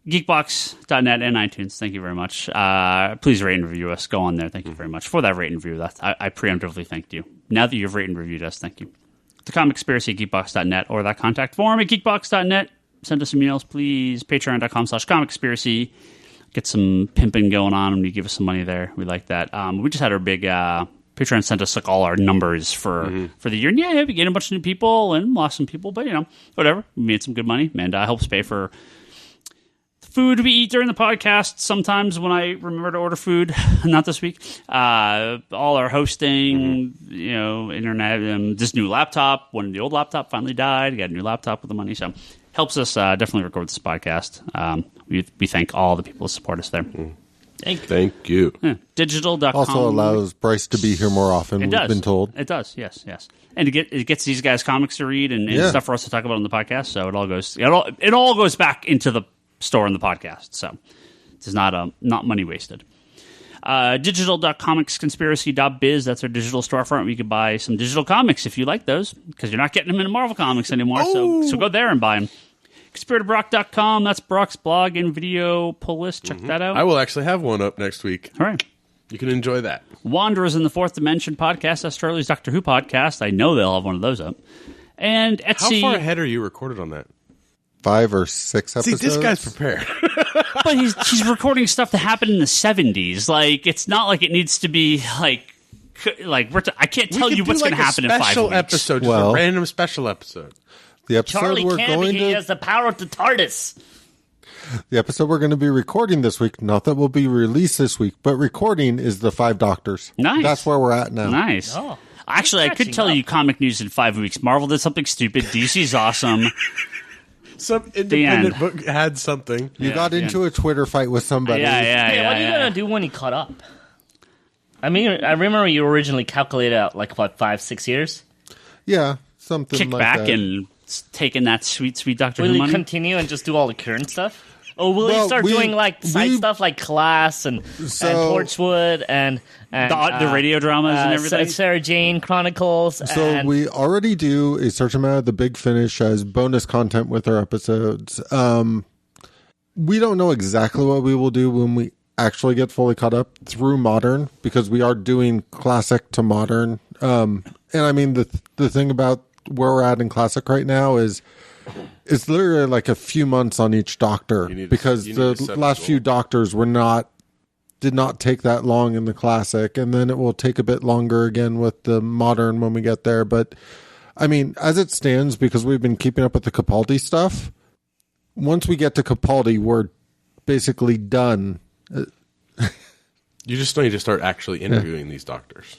Speaker 1: Geekbox.net and iTunes. Thank you very much. Please rate and review us. Go on there. Thank you very much for that rate and review. I preemptively thanked you. Now that you've rated and reviewed us, thank you. The Comic Conspiracy at Geekbox.net or that contact form at Geekbox.net. Send us some emails, please. Patreon.com/ComicConspiracy. Get some pimping going on and you give us some money there. We like that. We just had our big Patreon sent us like all our numbers for the year. And yeah, we gained a bunch of new people and lost some people, but whatever. We made some good money. And helps pay for food we eat during the podcast. Sometimes when I remember to order food, not this week. All our hosting, internet, this new laptop. When the old laptop finally died, got a new laptop with the money. So helps us definitely record this podcast. We thank all the people who support us there.
Speaker 2: Thank you.
Speaker 1: Yeah. Digital.com.
Speaker 4: Also allows Bryce to be here more often, we've been told.
Speaker 1: It does, yes. And it gets these guys comics to read and stuff for us to talk about on the podcast. So it all goes back into the store in the podcast. So it's not money wasted. Digital.comicsconspiracy.biz. That's our digital storefront where you can buy some digital comics if you like those, because you're not getting them in Marvel Comics anymore. So go there and buy them. ConspiratorBrock.com. That's Brock's blog and video pull list. Check that out.
Speaker 2: I will actually have one up next week.
Speaker 1: All right.
Speaker 2: You can enjoy that.
Speaker 1: Wanderers in the Fourth Dimension podcast. That's Charlie's Doctor Who podcast. I know they'll have one of those up. And Etsy.
Speaker 2: How far ahead are you recorded on that?
Speaker 4: 5 or 6 episodes.
Speaker 2: See, this guy's prepared.
Speaker 1: But he's recording stuff that happened in the 70s. Like, it's not like it needs to be like I can't tell you what's going to happen in 5 weeks.
Speaker 2: Special episode, just a random special episode.
Speaker 4: The episode
Speaker 3: Charlie
Speaker 4: we're
Speaker 3: can
Speaker 4: going
Speaker 3: because he
Speaker 4: to
Speaker 3: has the power of the TARDIS.
Speaker 4: The episode we're going to be recording this week, not that will be released this week, but recording is the 5 Doctors.
Speaker 1: Nice.
Speaker 4: That's where we're at now.
Speaker 1: Nice.
Speaker 3: Oh,
Speaker 1: actually, I could tell you comic news in 5 weeks. Marvel did something stupid. DC's awesome.
Speaker 2: Some independent book had something.
Speaker 4: You got into a Twitter fight with somebody.
Speaker 3: Hey, what are you going to do when he caught up? I mean, I remember you originally calculated out like, what, 5-6 years?
Speaker 4: Yeah, something
Speaker 1: Kick
Speaker 4: like
Speaker 1: back
Speaker 4: that.
Speaker 1: and taking that sweet Doctor Who
Speaker 3: Will
Speaker 1: money.
Speaker 3: you continue and just do all the current stuff? Or will you start doing like side stuff like Class and Torchwood and
Speaker 1: the radio dramas and everything?
Speaker 3: Sarah Jane Chronicles.
Speaker 4: So we already do a certain amount of the Big Finish as bonus content with our episodes. We don't know exactly what we will do when we actually get fully caught up through modern, because we are doing classic to modern. And I mean, the thing about where we're at in classic right now is it's literally like a few months on each Doctor, because the last few Doctors did not take that long in the classic, and then it will take a bit longer again with the modern when we get there. But I mean, as it stands, because we've been keeping up with the Capaldi stuff, once we get to Capaldi, we're basically done.
Speaker 2: You just need to start actually interviewing these Doctors.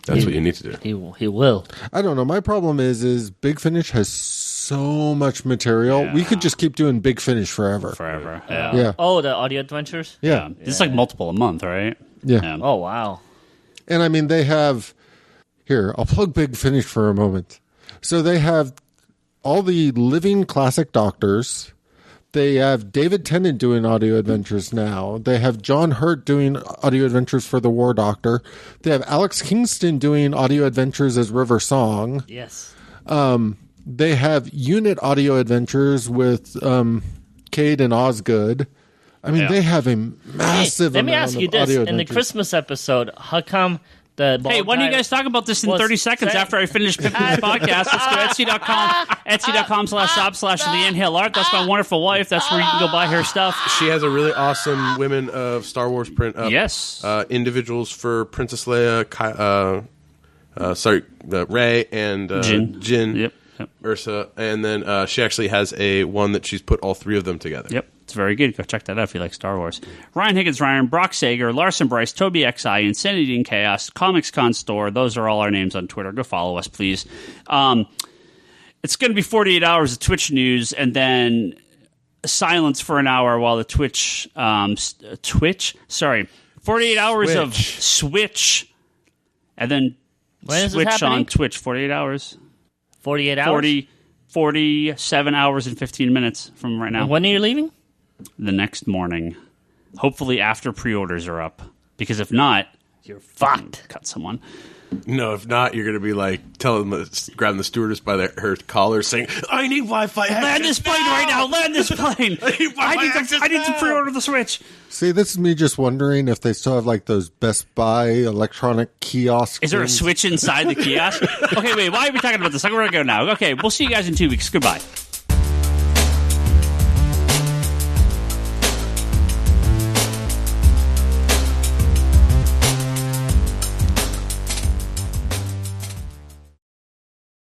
Speaker 2: That's what you need to do.
Speaker 3: He will.
Speaker 4: I don't know. My problem is Big Finish has so much material. We could just keep doing Big Finish forever.
Speaker 1: Yeah.
Speaker 3: Oh, the audio adventures?
Speaker 4: Yeah.
Speaker 1: It's like multiple a month, right?
Speaker 4: Yeah.
Speaker 3: Oh, wow.
Speaker 4: And I mean, they have... Here, I'll plug Big Finish for a moment. So they have all the living classic Doctors. They have David Tennant doing audio adventures now. They have John Hurt doing audio adventures for the War Doctor. They have Alex Kingston doing audio adventures as River Song.
Speaker 3: Yes.
Speaker 4: They have unit audio adventures with Cade and Osgood. I mean, they have a massive
Speaker 3: Let me
Speaker 4: amount
Speaker 3: ask you
Speaker 4: of
Speaker 3: this.
Speaker 4: audio
Speaker 3: In the
Speaker 4: adventures.
Speaker 3: Christmas episode, how come the...
Speaker 1: Hey, why don't you guys talk about this in 30 seconds after I finish picking this podcast? Let's go Etsy.com, etsy.com/shop/Leanne Hill Art. That's my wonderful wife. That's where you can go buy her stuff.
Speaker 2: She has a really awesome Women of Star Wars print up.
Speaker 1: Yes.
Speaker 2: Individuals for Princess Leia, Rey, and Jin.
Speaker 1: Yep.
Speaker 2: Ursa, and then she actually has a one that she's put all 3 of them together.
Speaker 1: Yep, it's very good. Go check that out if you like Star Wars. Ryan Higgins, Brock Sager, Larson Bryce, Toby XI, Insanity and Chaos, Comics Con Store. Those are all our names on Twitter. Go follow us, please. It's going to be 48 hours of Twitch news, and then silence for an hour while the 48 hours of Switch, and then Switch on Twitch. 48 hours.
Speaker 3: 48 hours?
Speaker 1: 47 hours and 15 minutes from right now.
Speaker 3: And when are you leaving?
Speaker 1: The next morning. Hopefully after pre-orders are up. Because if not, you're fucked. Cut someone.
Speaker 2: No, if not, you're going to be like grabbing the stewardess by her collar saying, I need Wi-Fi access.
Speaker 1: Land this plane right now. Land this plane. I need to pre-order the Switch.
Speaker 4: See, this is me just wondering if they still have like those Best Buy electronic kiosks.
Speaker 1: Is there a Switch inside the kiosk? Okay, wait. Why are we talking about this? We're going to go now. Okay, we'll see you guys in 2 weeks. Goodbye.